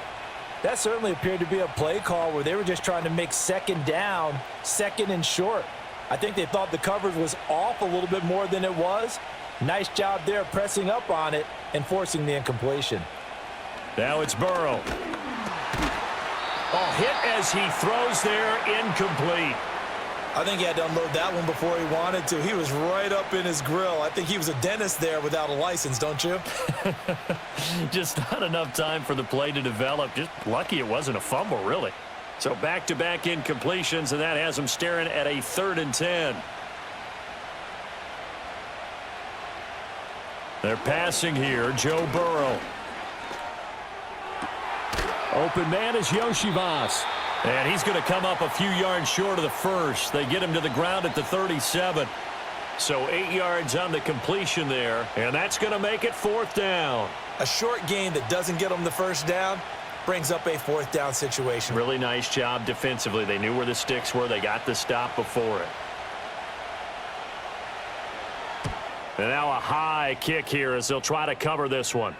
That certainly appeared to be a play call where they were just trying to make 2nd down, 2nd and short. I think they thought the coverage was off a little bit more than it was. Nice job there pressing up on it and forcing the incompletion. Now it's Burrow. Oh, hit as he throws there, incomplete. I think he had to unload that one before he wanted to. He was right up in his grill. I think he was a dentist there without a license, don't you? Just not enough time for the play to develop. Just lucky it wasn't a fumble, really. So back-to-back incompletions, and that has them staring at a 3rd and 10. They're passing here, Joe Burrow. Open man is Yoshivas. And he's going to come up a few yards short of the 1st. They get him to the ground at the 37. So 8 yards on the completion there. And that's going to make it 4th down. A short gain that doesn't get them the 1st down brings up a 4th down situation. Really nice job defensively. They knew where the sticks were. They got the stop before it. And now a high kick here as they'll try to cover this one.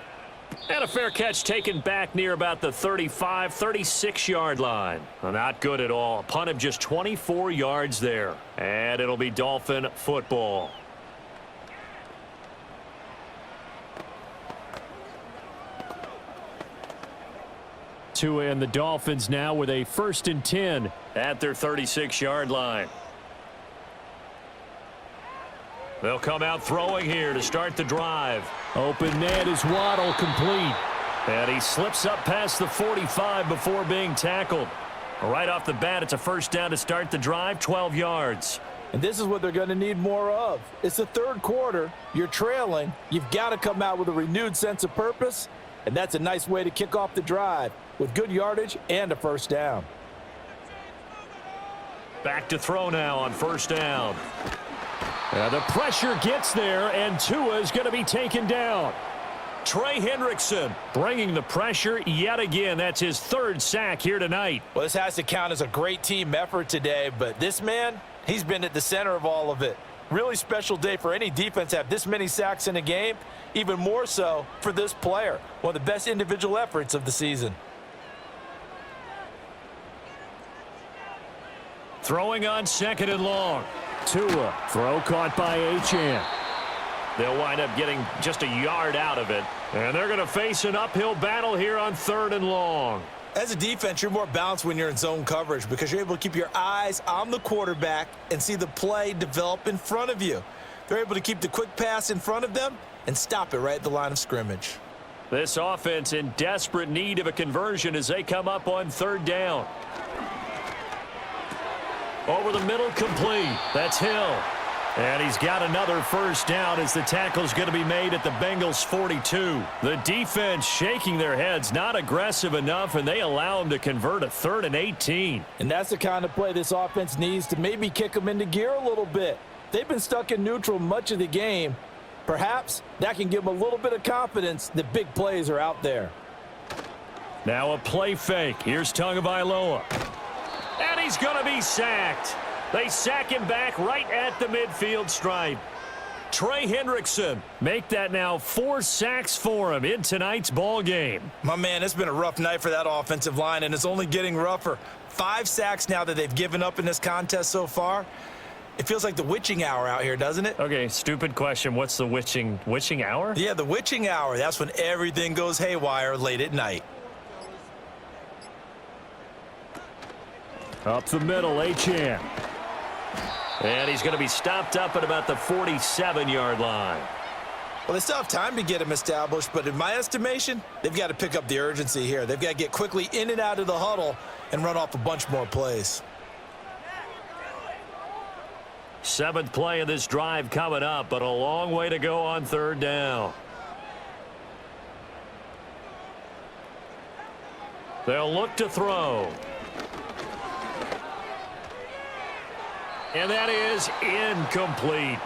And a fair catch taken back near about the 35, 36-yard line. Not good at all. A punt of just 24 yards there. And it'll be Dolphin football. Tua and the Dolphins now with a 1st and 10 at their 36-yard line. They'll come out throwing here to start the drive. Open man is Waddle, complete. And he slips up past the 45 before being tackled. Right off the bat, it's a 1st down to start the drive, 12 yards. And this is what they're going to need more of. It's the 3rd quarter. You're trailing. You've got to come out with a renewed sense of purpose. And that's a nice way to kick off the drive with good yardage and a 1st down. Back to throw now on first down. The pressure gets there, and Tua is going to be taken down. Trey Hendrickson bringing the pressure yet again. That's his third sack here tonight. Well, this has to count as a great team effort today, but this man, he's been at the center of all of it. Really special day for any defense to have this many sacks in a game, even more so for this player. One of the best individual efforts of the season. Throwing on second and long. Tua, throw caught by Achane. They'll wind up getting just a yard out of it. And they're going to face an uphill battle here on third and long. As a defense, you're more balanced when you're in zone coverage because you're able to keep your eyes on the quarterback and see the play develop in front of you. They're able to keep the quick pass in front of them and stop it right at the line of scrimmage. This offense in desperate need of a conversion as they come up on third down. Over the middle, complete. That's Hill. And he's got another first down as the tackle's going to be made at the Bengals 42. The defense shaking their heads, not aggressive enough, and they allow him to convert a 3rd and 18. And that's the kind of play this offense needs to maybe kick them into gear a little bit. They've been stuck in neutral much of the game. Perhaps that can give them a little bit of confidence that big plays are out there. Now a play fake. Here's Tagovailoa. And he's going to be sacked. They sack him back right at the midfield stripe. Trey Hendrickson make that now 4 sacks for him in tonight's ball game. My man, it's been a rough night for that offensive line, and it's only getting rougher. 5 sacks now that they've given up in this contest so far. It feels like the witching hour out here, doesn't it? Okay, stupid question. What's the witching hour? Yeah, the witching hour. That's when everything goes haywire late at night. Up the middle, Achane. And he's going to be stopped up at about the 47-yard line. Well, they still have time to get him established, but in my estimation, they've got to pick up the urgency here. They've got to get quickly in and out of the huddle and run off a bunch more plays. 7th play of this drive coming up, but a long way to go on third down. They'll look to throw. And that is incomplete.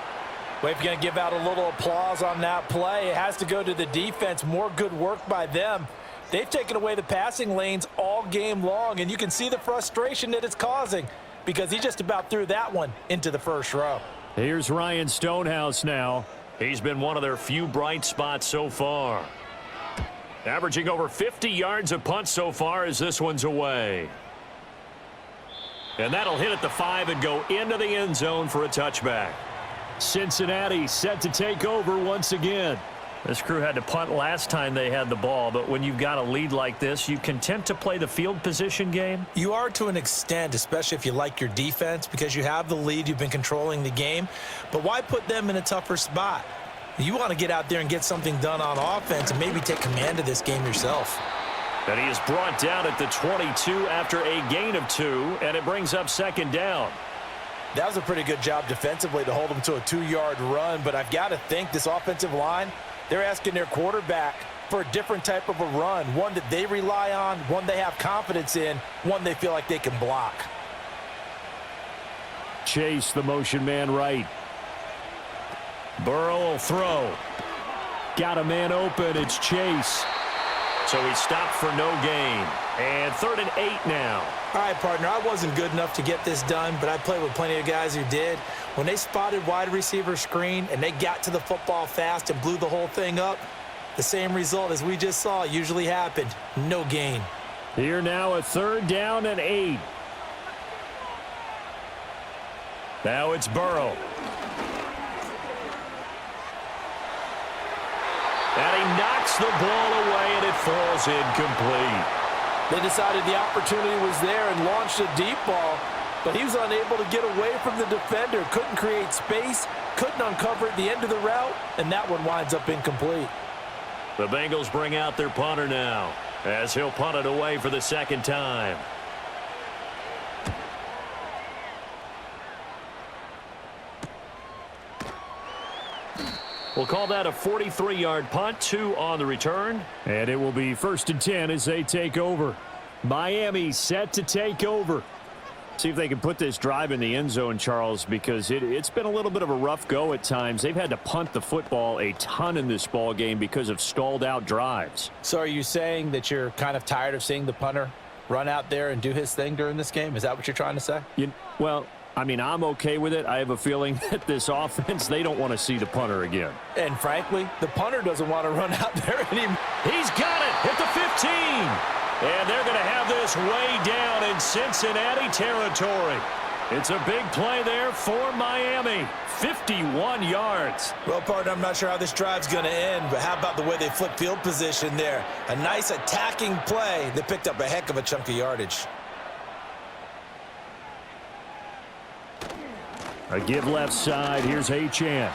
Well, if you're going to give out a little applause on that play, it has to go to the defense. More good work by them. They've taken away the passing lanes all game long, and you can see the frustration that it's causing because he just about threw that one into the first row. Here's Ryan Stonehouse now. He's been one of their few bright spots so far. Averaging over 50 yards a punt so far as this one's away. And that'll hit at the 5 and go into the end zone for a touchback. Cincinnati set to take over once again. This crew had to punt last time they had the ball, but when you've got a lead like this, you content to play the field position game? You are to an extent, especially if you like your defense, because you have the lead, you've been controlling the game. But why put them in a tougher spot? You want to get out there and get something done on offense and maybe take command of this game yourself. And he is brought down at the 22 after a gain of 2, and it brings up second down. That was a pretty good job defensively to hold them to a 2-yard run, but I've got to think this offensive line, they're asking their quarterback for a different type of a run, one that they rely on, one they have confidence in, one they feel like they can block. Chase, the motion man right. Burrow will throw. Got a man open. It's Chase. So he stopped for no gain. And 3rd and 8 now. All right, partner, I wasn't good enough to get this done, but I played with plenty of guys who did. When they spotted wide receiver screen and they got to the football fast and blew the whole thing up, the same result as we just saw usually happened. No gain. Here now a 3rd down and 8. Now it's Burrow. And he knocks the ball away, and it falls incomplete. They decided the opportunity was there and launched a deep ball, but he was unable to get away from the defender, couldn't create space, couldn't uncover at the end of the route, and that one winds up incomplete. The Bengals bring out their punter now, as he'll punt it away for the 2nd time. We'll call that a 43-yard punt, 2 on the return. And it will be 1st and 10 as they take over. Miami set to take over. See if they can put this drive in the end zone, Charles, because it's been a little bit of a rough go at times. They've had to punt the football a ton in this ball game because of stalled out drives. So are you saying that you're kind of tired of seeing the punter run out there and do his thing during this game? Is that what you're trying to say? Well, I mean, I'm okay with it. I have a feeling that this offense, they don't want to see the punter again. And frankly, the punter doesn't want to run out there anymore. He's got it at the 15. And they're going to have this way down in Cincinnati territory. It's a big play there for Miami. 51 yards. Well, partner, I'm not sure how this drive's going to end, but how about the way they flip field position there? A nice attacking play that picked up a heck of a chunk of yardage. A give left side. Here's Achane.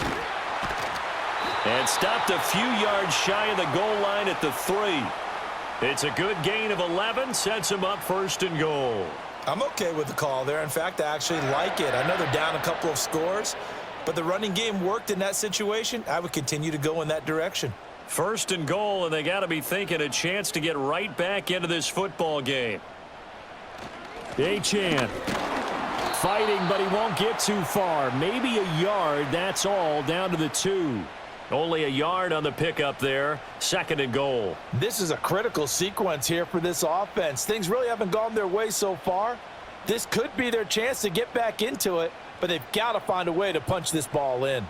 And stopped a few yards shy of the goal line at the 3. It's a good gain of 11, sets him up 1st and goal. I'm okay with the call there. In fact, I actually like it. I know they're down a couple of scores, but the running game worked in that situation. I would continue to go in that direction. 1st and goal, and they got to be thinking a chance to get right back into this football game. Achane fighting, but he won't get too far. Maybe a yard, that's all, down to the 2. Only a yard on the pickup there. 2nd and goal. This is a critical sequence here for this offense. Things really haven't gone their way so far. This could be their chance to get back into it, but they've got to find a way to punch this ball in.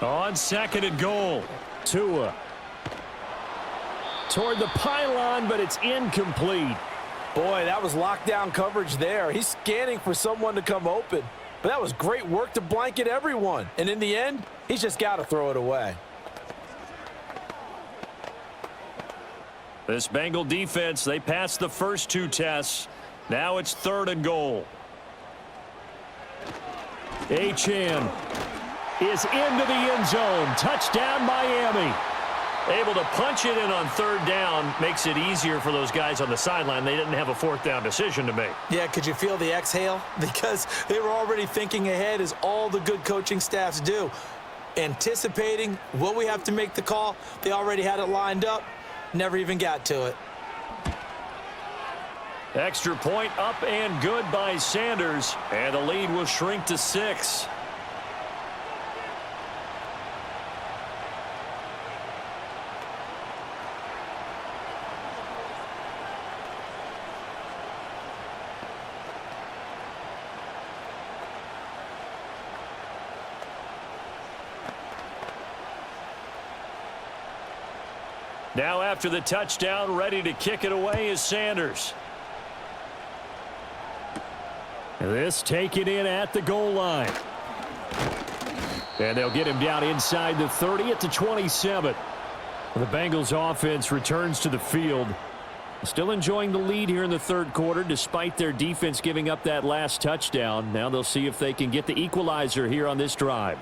On 2nd and goal. Tua toward the pylon, but it's incomplete. Boy, that was lockdown coverage there. He's scanning for someone to come open. But that was great work to blanket everyone. And in the end, he's just got to throw it away. This Bengal defense, they passed the first 2 tests. Now it's 3rd and goal. Achane is into the end zone. Touchdown, Miami. Able to punch it in on 3rd down makes it easier for those guys on the sideline. They didn't have a 4th down decision to make. Yeah, could you feel the exhale? Because they were already thinking ahead, as all the good coaching staffs do. Anticipating, will we have to make the call? They already had it lined up. Never even got to it. Extra point up and good by Sanders. And the lead will shrink to 6. Now after the touchdown, ready to kick it away is Sanders. This taken in at the goal line. And they'll get him down inside the 30 at the 27. The Bengals offense returns to the field. Still enjoying the lead here in the 3rd quarter despite their defense giving up that last touchdown. Now they'll see if they can get the equalizer here on this drive.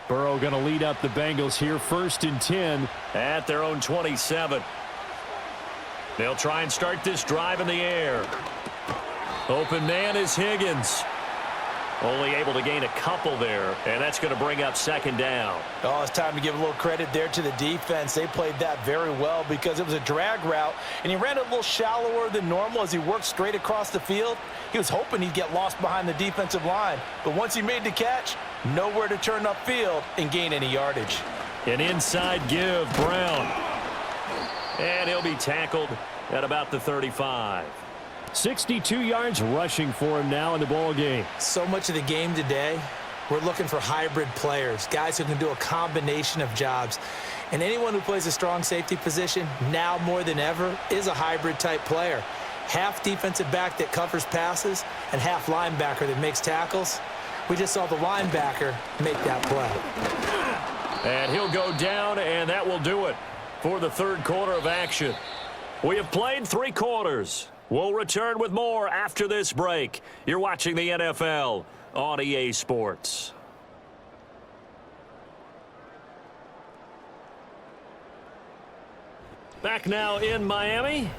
Burrow going to lead up the Bengals here, 1st and 10 at their own 27. They'll try and start this drive in the air. Open man is Higgins. Only able to gain a couple there, and that's going to bring up 2nd down. Oh, it's time to give a little credit there to the defense. They played that very well because it was a drag route, and he ran a little shallower than normal as he worked straight across the field. He was hoping he'd get lost behind the defensive line, but once he made the catch, nowhere to turn upfield and gain any yardage. An inside give, Brown. And he'll be tackled at about the 35. 62 yards rushing for him now in the ball game. So much of the game today, we're looking for hybrid players, guys who can do a combination of jobs. And anyone who plays a strong safety position, now more than ever, is a hybrid type player. Half defensive back that covers passes and half linebacker that makes tackles. We just saw the linebacker make that play. And he'll go down, and that will do it for the 3rd quarter of action. We have played 3 quarters. We'll return with more after this break. You're watching the NFL on EA Sports. Back now in Miami.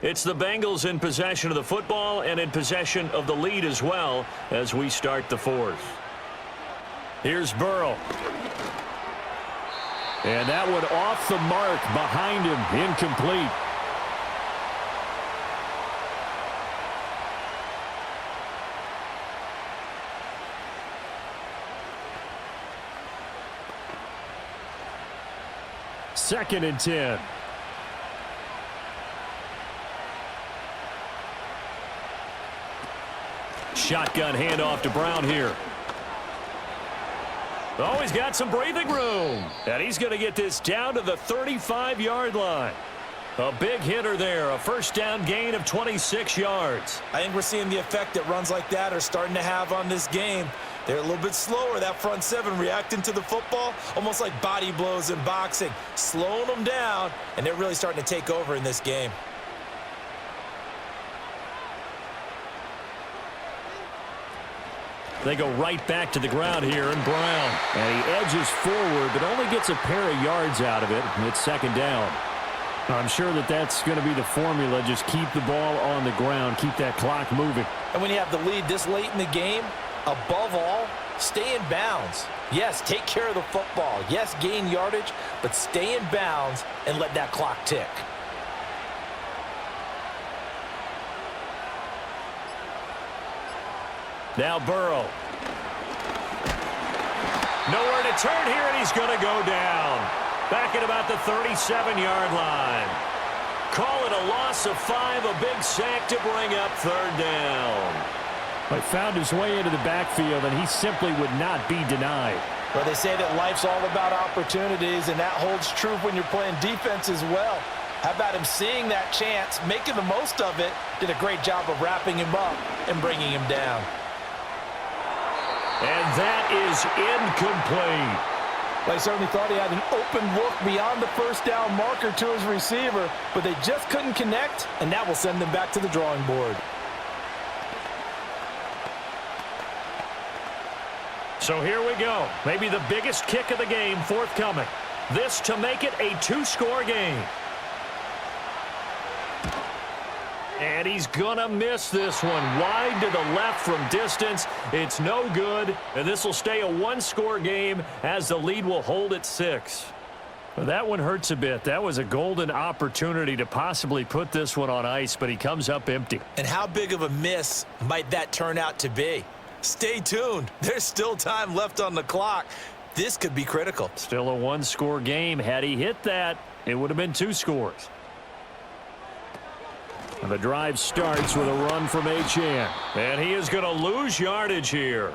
It's the Bengals in possession of the football and in possession of the lead as well as we start the 4th. Here's Burrow. And that one off the mark behind him, incomplete. Second and 10. Shotgun handoff to Brown here. Oh, he's got some breathing room. And he's going to get this down to the 35-yard line. A big hitter there, a first down gain of 26 yards. I think we're seeing the effect that runs like that are starting to have on this game. They're a little bit slower, that front seven, reacting to the football, almost like body blows in boxing, slowing them down, and they're really starting to take over in this game. They go right back to the ground here, and Brown. And he edges forward, but only gets a pair of yards out of it. And it's second down. I'm sure that that's going to be the formula. Just keep the ball on the ground. Keep that clock moving. And when you have the lead this late in the game, above all, stay in bounds. Yes, take care of the football. Yes, gain yardage, but stay in bounds and let that clock tick. Now Burrow. Nowhere to turn here, and he's going to go down. Back at about the 37-yard line. Call it a loss of 5, a big sack to bring up third down. He found his way into the backfield, and he simply would not be denied. Well, they say that life's all about opportunities, and that holds true when you're playing defense as well. How about him seeing that chance, making the most of it, did a great job of wrapping him up and bringing him down. And that is incomplete. Well, he certainly thought he had an open look beyond the first down marker to his receiver, but they just couldn't connect, and that will send them back to the drawing board. So here we go. Maybe the biggest kick of the game forthcoming. This to make it a 2-score game. And he's gonna miss this one. Wide to the left from distance. It's no good. And this will stay a 1-score game as the lead will hold at 6. Well, that one hurts a bit. That was a golden opportunity to possibly put this one on ice, but he comes up empty. And how big of a miss might that turn out to be? Stay tuned. There's still time left on the clock. This could be critical. Still a 1-score game. Had he hit that, it would have been 2 scores. And the drive starts with a run from Achane. And he is going to lose yardage here.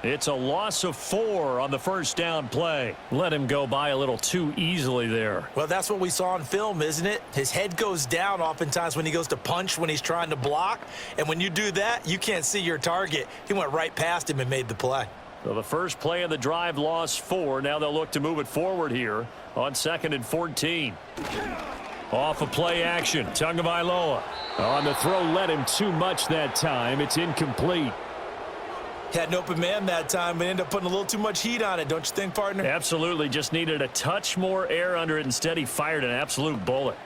It's a loss of 4 on the first down play. Let him go by a little too easily there. Well, that's what we saw on film, isn't it? His head goes down oftentimes when he goes to punch, when he's trying to block. And when you do that, you can't see your target. He went right past him and made the play. So the first play of the drive lost 4. Now they'll look to move it forward here on 2nd and 14. Off of play action, Tagovailoa. On the throw, led him too much that time. It's incomplete. Had an open man that time, but ended up putting a little too much heat on it, don't you think, partner? Absolutely. Just needed a touch more air under it. Instead, he fired an absolute bullet.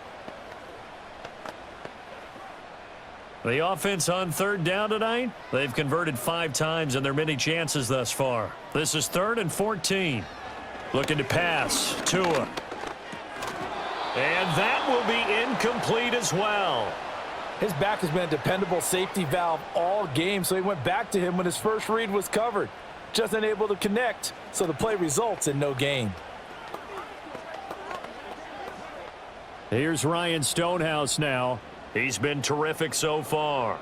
The offense on third down tonight, they've converted 5 times in their many chances thus far. This is 3rd and 14. Looking to pass. Tua. And that will be incomplete as well. His back has been a dependable safety valve all game, so he went back to him when his first read was covered. Just unable to connect, so the play results in no gain. Here's Ryan Stonehouse now. He's been terrific so far.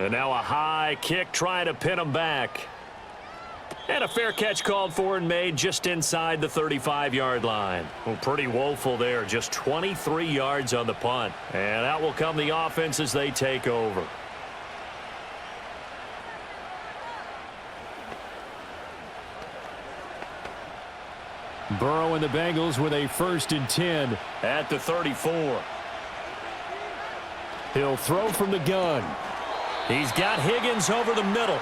And now a high kick trying to pin him back. And a fair catch called for and made just inside the 35-yard line. Well, pretty woeful there. Just 23 yards on the punt. And out will come the offense as they take over. Burrow and the Bengals with a 1st and 10 at the 34. He'll throw from the gun. He's got Higgins over the middle.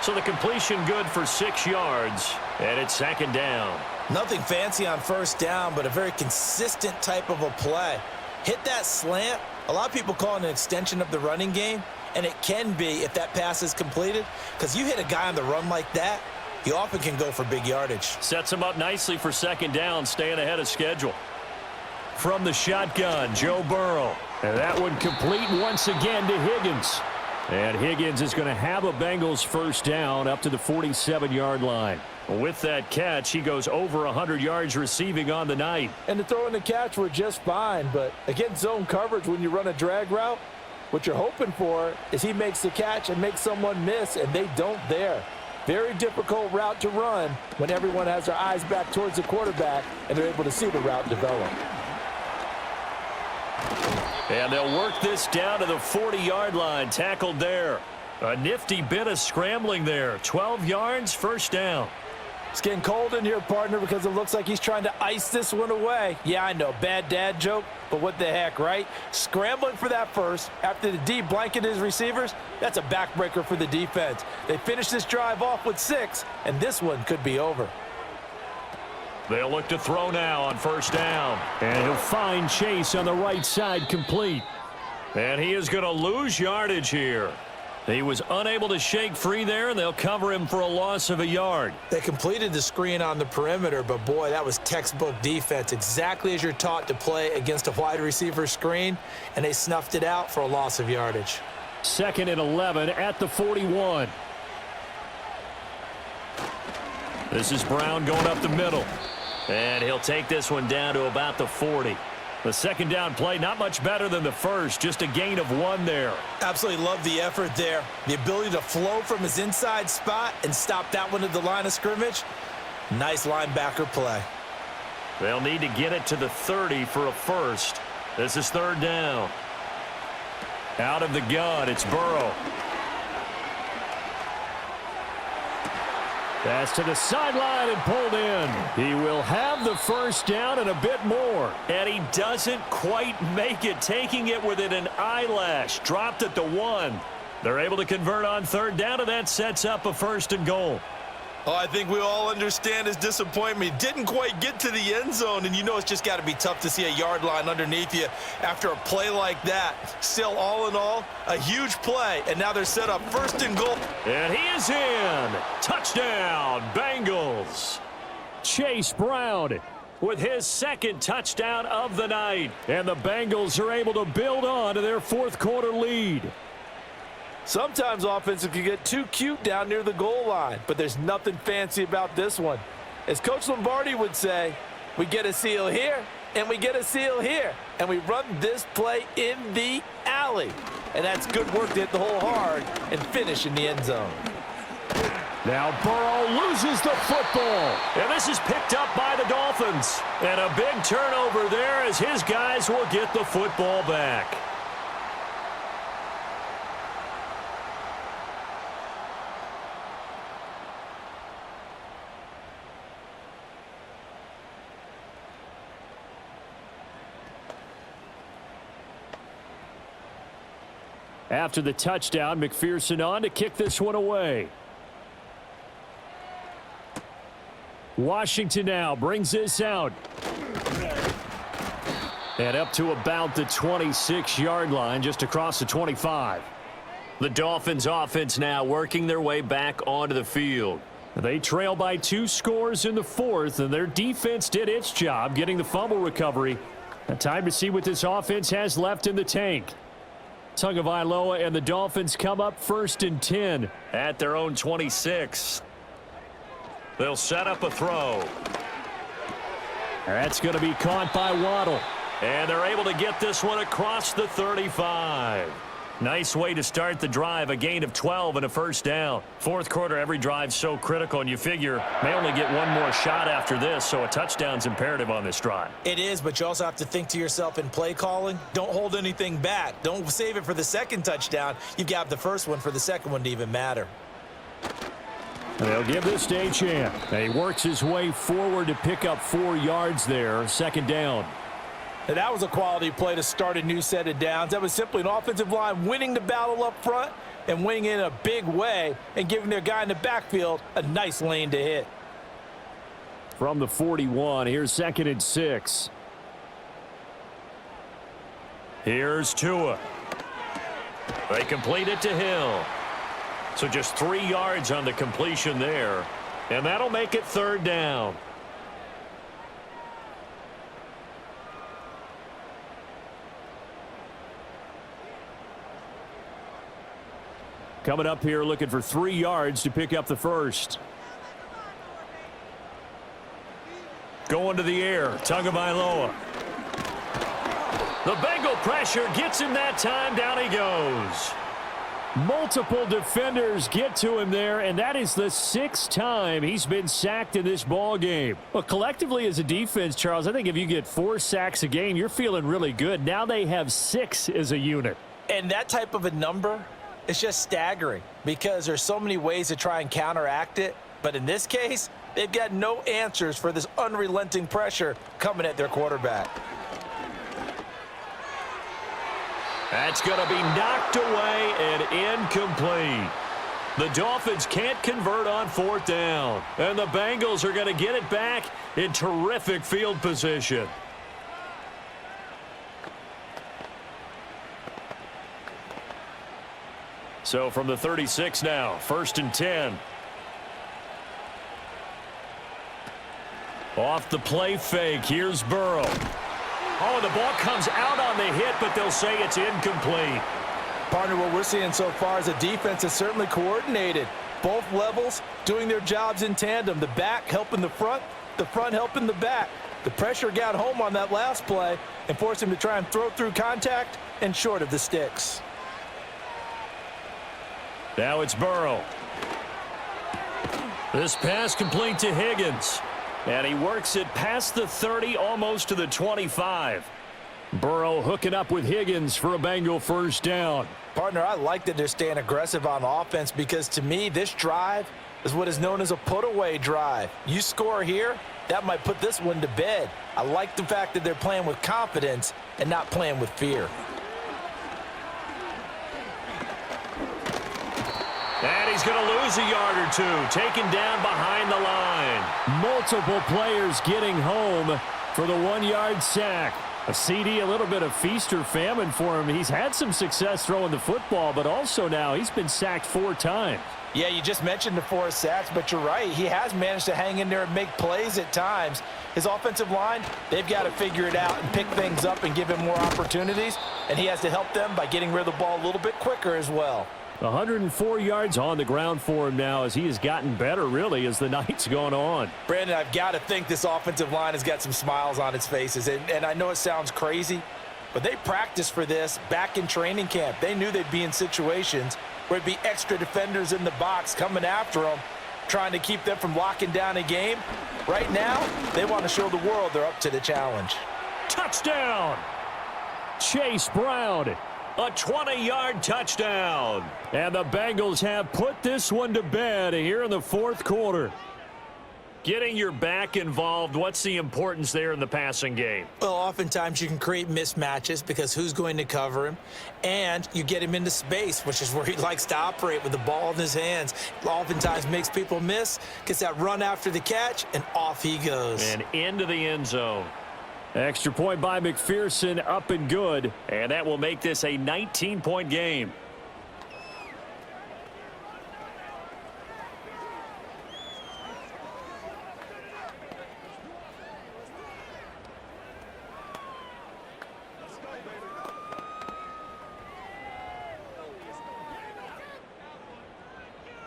So the completion good for 6 yards, and it's 2nd down. Nothing fancy on first down, but a very consistent type of a play. Hit that slant. A lot of people call it an extension of the running game, and it can be if that pass is completed, because you hit a guy on the run like that, he often can go for big yardage. Sets him up nicely for second down, staying ahead of schedule. From the shotgun, Joe Burrow. And that one complete once again to Higgins. And Higgins is going to have a Bengals first down up to the 47-yard line. With that catch, he goes over 100 yards receiving on the night. And the throw and the catch were just fine, but against zone coverage when you run a drag route, what you're hoping for is he makes the catch and makes someone miss, and they don't there. Very difficult route to run when everyone has their eyes back towards the quarterback and they're able to see the route develop. And they'll work this down to the 40-yard line, tackled there. A nifty bit of scrambling there. 12 yards, first down. It's getting cold in here, partner, because it looks like he's trying to ice this one away. Yeah, I know, bad dad joke, but what the heck, right? Scrambling for that first after the D blanketed his receivers, that's a backbreaker for the defense. They finish this drive off with 6, and this one could be over. They'll look to throw now on first down. And he'll find Chase on the right side complete. And he is going to lose yardage here. He was unable to shake free there, and they'll cover him for a loss of a yard. They completed the screen on the perimeter, but boy, that was textbook defense, exactly as you're taught to play against a wide receiver screen, and they snuffed it out for a loss of yardage. 2nd and 11 at the 41. This is Brown going up the middle. And he'll take this one down to about the 40. The second down play, not much better than the first, just a gain of 1 there. Absolutely love the effort there. The ability to flow from his inside spot and stop that one at the line of scrimmage. Nice linebacker play. They'll need to get it to the 30 for a first. This is 3rd down. Out of the gun, it's Burrow. Pass to the sideline and pulled in. He will have the first down and a bit more. And he doesn't quite make it, taking it within an eyelash. Dropped at the 1. They're able to convert on 3rd down, and that sets up a 1st and goal. Oh, I think we all understand his disappointment. He didn't quite get to the end zone, and you know it's just got to be tough to see a yard line underneath you after a play like that. Still, all in all, a huge play, and now they're set up 1st and goal. And he is in. Touchdown, Bengals. Chase Brown with his 2nd touchdown of the night. And the Bengals are able to build on to their 4th quarter lead. Sometimes offenses can get too cute down near the goal line, but there's nothing fancy about this one. As Coach Lombardi would say, we get a seal here, and we get a seal here, and we run this play in the alley. And that's good work to hit the hole hard and finish in the end zone. Now Burrow loses the football. And this is picked up by the Dolphins. And a big turnover there as his guys will get the football back. After the touchdown, McPherson on to kick this one away. Washington now brings this out. And up to about the 26-yard line, just across the 25. The Dolphins offense now working their way back onto the field. They trail by 2 scores in the 4th, and their defense did its job getting the fumble recovery. Now time to see what this offense has left in the tank. Tagovailoa and the Dolphins come up 1st and 10 at their own 26. They'll set up a throw. That's going to be caught by Waddle. And they're able to get this one across the 35. Nice way to start the drive, a gain of 12 and a first down. 4th quarter, every drive's so critical, and you figure may only get one more shot after this, so a touchdown's imperative on this drive. It is, but you also have to think to yourself in play calling, don't hold anything back. Don't save it for the 2nd touchdown. You've got the 1st one for the 2nd one to even matter. They'll give this to Achane. He works his way forward to pick up 4 yards there, 2nd down. And that was a quality play to start a new set of downs. That was simply an offensive line winning the battle up front and winning in a big way and giving their guy in the backfield a nice lane to hit. From the 41, here's 2nd and 6. Here's Tua. They complete it to Hill. So just 3 yards on the completion there. And that'll make it 3rd down. Coming up here looking for 3 yards to pick up the first. Going to the air, Tagovailoa. The Bengal pressure gets him that time. Down he goes. Multiple defenders get to him there, and that is the 6th time he's been sacked in this ball game. Well, collectively as a defense, Charles, I think if you get 4 sacks a game, you're feeling really good. Now they have 6 as a unit. And that type of a number, it's just staggering because there's so many ways to try and counteract it. But in this case, they've got no answers for this unrelenting pressure coming at their quarterback. That's going to be knocked away and incomplete. The Dolphins can't convert on 4th down. And the Bengals are going to get it back in terrific field position. So from the 36 now, 1st and 10. Off the play fake, here's Burrow. Oh, the ball comes out on the hit, but they'll say it's incomplete. Partner, what we're seeing so far is a defense is certainly coordinated. Both levels doing their jobs in tandem. The back helping the front helping the back. The pressure got home on that last play and forced him to try and throw through contact and short of the sticks. Now it's Burrow. This pass complete to Higgins. And he works it past the 30, almost to the 25. Burrow hooking up with Higgins for a Bengal 1st down. Partner, I like that they're staying aggressive on offense because to me, this drive is what is known as a put-away drive. You score here, that might put this one to bed. I like the fact that they're playing with confidence and not playing with fear. And he's going to lose a yard or 2, taken down behind the line. Multiple players getting home for the 1-yard sack. A CD, a little bit of feast or famine for him. He's had some success throwing the football, but also now he's been sacked 4 times. Yeah, you just mentioned the 4 sacks, but you're right. He has managed to hang in there and make plays at times. His offensive line, they've got to figure it out and pick things up and give him more opportunities, and he has to help them by getting rid of the ball a little bit quicker as well. 104 yards on the ground for him now as he has gotten better, really, as the night's gone on. Brandon, I've got to think this offensive line has got some smiles on its faces. And I know it sounds crazy, but they practiced for this back in training camp. They knew they'd be in situations where it'd be extra defenders in the box coming after them, trying to keep them from locking down a game. Right now, they want to show the world they're up to the challenge. Touchdown! Chase Brown. A 20-yard touchdown. And the Bengals have put this one to bed here in the 4th quarter. Getting your back involved, what's the importance there in the passing game? Well, oftentimes you can create mismatches because who's going to cover him, and you get him into space, which is where he likes to operate with the ball in his hands. Oftentimes makes people miss, gets that run after the catch, and off he goes. And into the end zone. Extra point by McPherson, up and good. And that will make this a 19-point game.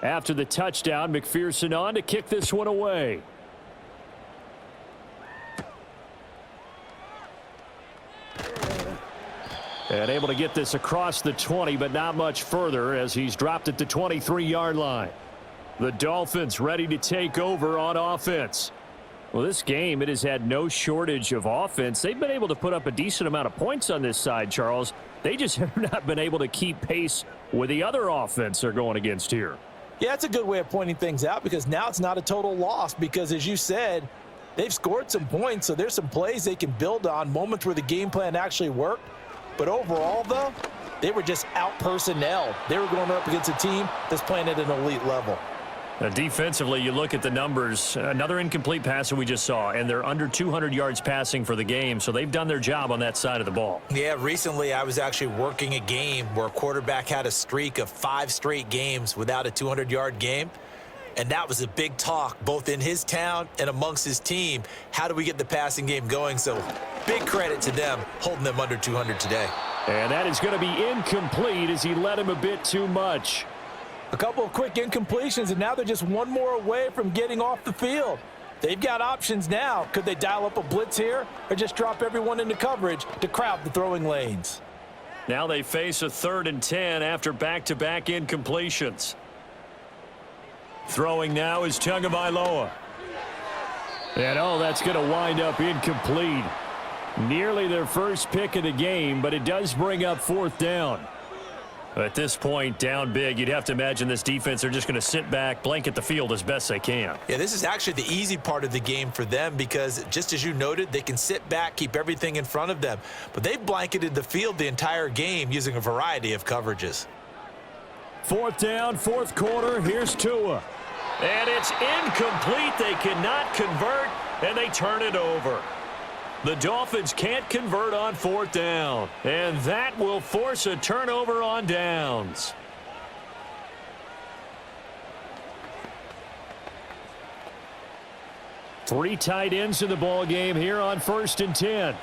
After the touchdown, McPherson on to kick this one away. And able to get this across the 20, but not much further as he's dropped at the 23-yard line. The Dolphins ready to take over on offense. Well, this game, it has had no shortage of offense. They've been able to put up a decent amount of points on this side, Charles. They just have not been able to keep pace with the other offense they're going against here. Yeah, that's a good way of pointing things out because now it's not a total loss because, as you said, they've scored some points, so there's some plays they can build on, moments where the game plan actually worked. But overall, though, they were just out-personnel. They were going up against a team that's playing at an elite level. Defensively, you look at the numbers. Another incomplete pass that we just saw, and they're under 200 yards passing for the game, so they've done their job on that side of the ball. Yeah, recently I was actually working a game where a quarterback had a streak of 5 straight games without a 200-yard game. And that was a big talk, both in his town and amongst his team. How do we get the passing game going? So big credit to them, holding them under 200 today. And that is going to be incomplete as he led him a bit too much. A couple of quick incompletions, and now they're just one more away from getting off the field. They've got options now. Could they dial up a blitz here or just drop everyone into coverage to crowd the throwing lanes? Now they face a 3rd and 10 after back-to-back incompletions. Throwing now is Tagovailoa. And that's going to wind up incomplete. Nearly their first pick of the game, but it does bring up 4th down. At this point, down big, you'd have to imagine this defense are just going to sit back, blanket the field as best they can. Yeah, this is actually the easy part of the game for them because, just as you noted, they can sit back, keep everything in front of them. But they've blanketed the field the entire game using a variety of coverages. 4th down, 4th quarter. Here's Tua. And it's incomplete. They cannot convert, and they turn it over. The Dolphins can't convert on 4th down, and that will force a turnover on downs. Three tight ends in the ball game here on 1st and 10.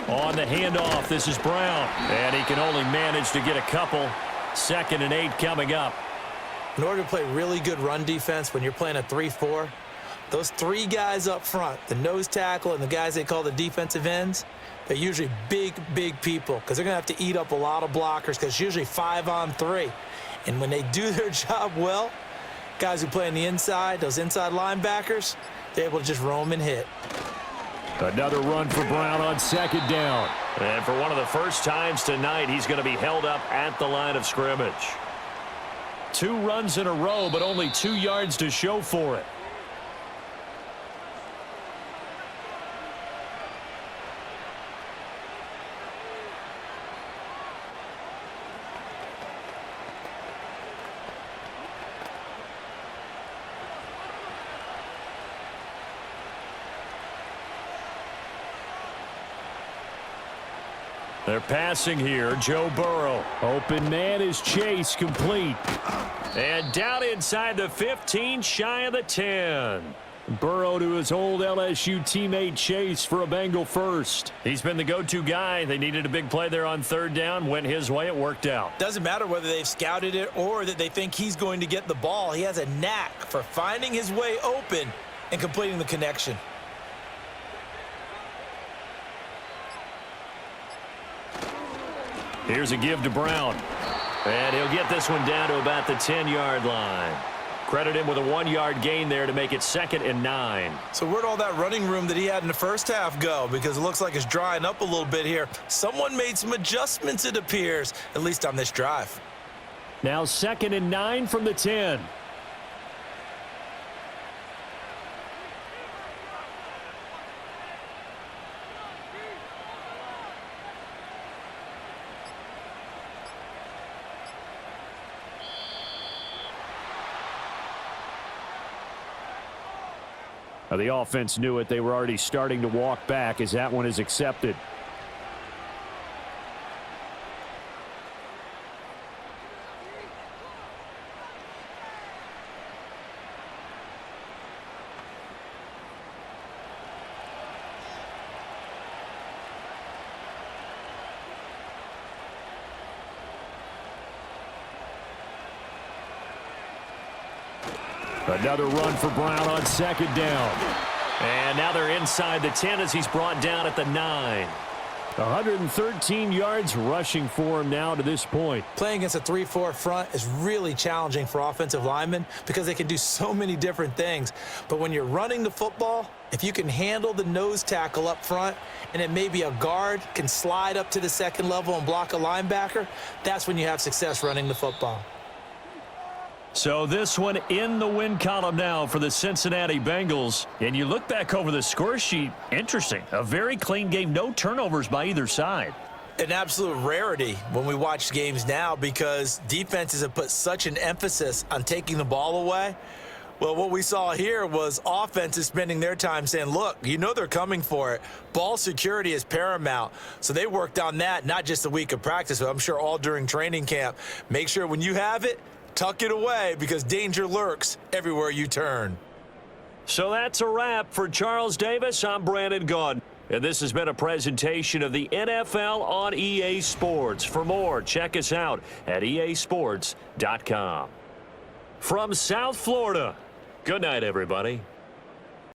On the handoff, this is Brown, and he can only manage to get a couple. 2nd and 8 coming up. In order to play really good run defense when you're playing a 3-4, those 3 guys up front, the nose tackle and the guys they call the defensive ends, they're usually big, big people because they're going to have to eat up a lot of blockers because it's usually 5-on-3. And when they do their job well, guys who play on the inside, those inside linebackers, they're able to just roam and hit. Another run for Brown on 2nd down. And for one of the first times tonight, he's going to be held up at the line of scrimmage. 2 runs in a row, but only 2 yards to show for it. They're passing here. Joe Burrow. Open man is Chase, complete. And down inside the 15, shy of the 10. Burrow to his old LSU teammate Chase for a Bengal first. He's been the go-to guy. They needed a big play there on 3rd down. Went his way. It worked out. Doesn't matter whether they've scouted it or that they think he's going to get the ball. He has a knack for finding his way open and completing the connection. Here's a give to Brown. And he'll get this one down to about the 10-yard line. Credit him with a 1-yard gain there to make it 2nd and 9. So where'd all that running room that he had in the first half go? Because it looks like it's drying up a little bit here. Someone made some adjustments, it appears, at least on this drive. Now 2nd and 9 from the 10. The offense knew it. They were already starting to walk back as that one is accepted. Another run for Brown on 2nd down. And now they're inside the 10 as he's brought down at the 9. 113 yards rushing for him now to this point. Playing against a 3-4 front is really challenging for offensive linemen because they can do so many different things. But when you're running the football, if you can handle the nose tackle up front and it may be a guard can slide up to the 2nd level and block a linebacker, that's when you have success running the football. So this one in the win column now for the Cincinnati Bengals. And you look back over the score sheet, interesting. A very clean game, no turnovers by either side. An absolute rarity when we watch games now because defenses have put such an emphasis on taking the ball away. Well, what we saw here was offenses spending their time saying, look, you know they're coming for it. Ball security is paramount. So they worked on that, not just a week of practice, but I'm sure all during training camp. Make sure when you have it, tuck it away because danger lurks everywhere you turn. So that's a wrap. For Charles Davis, I'm Brandon Gaudin. And this has been a presentation of the NFL on EA Sports. For more, check us out at easports.com. From South Florida, good night, everybody.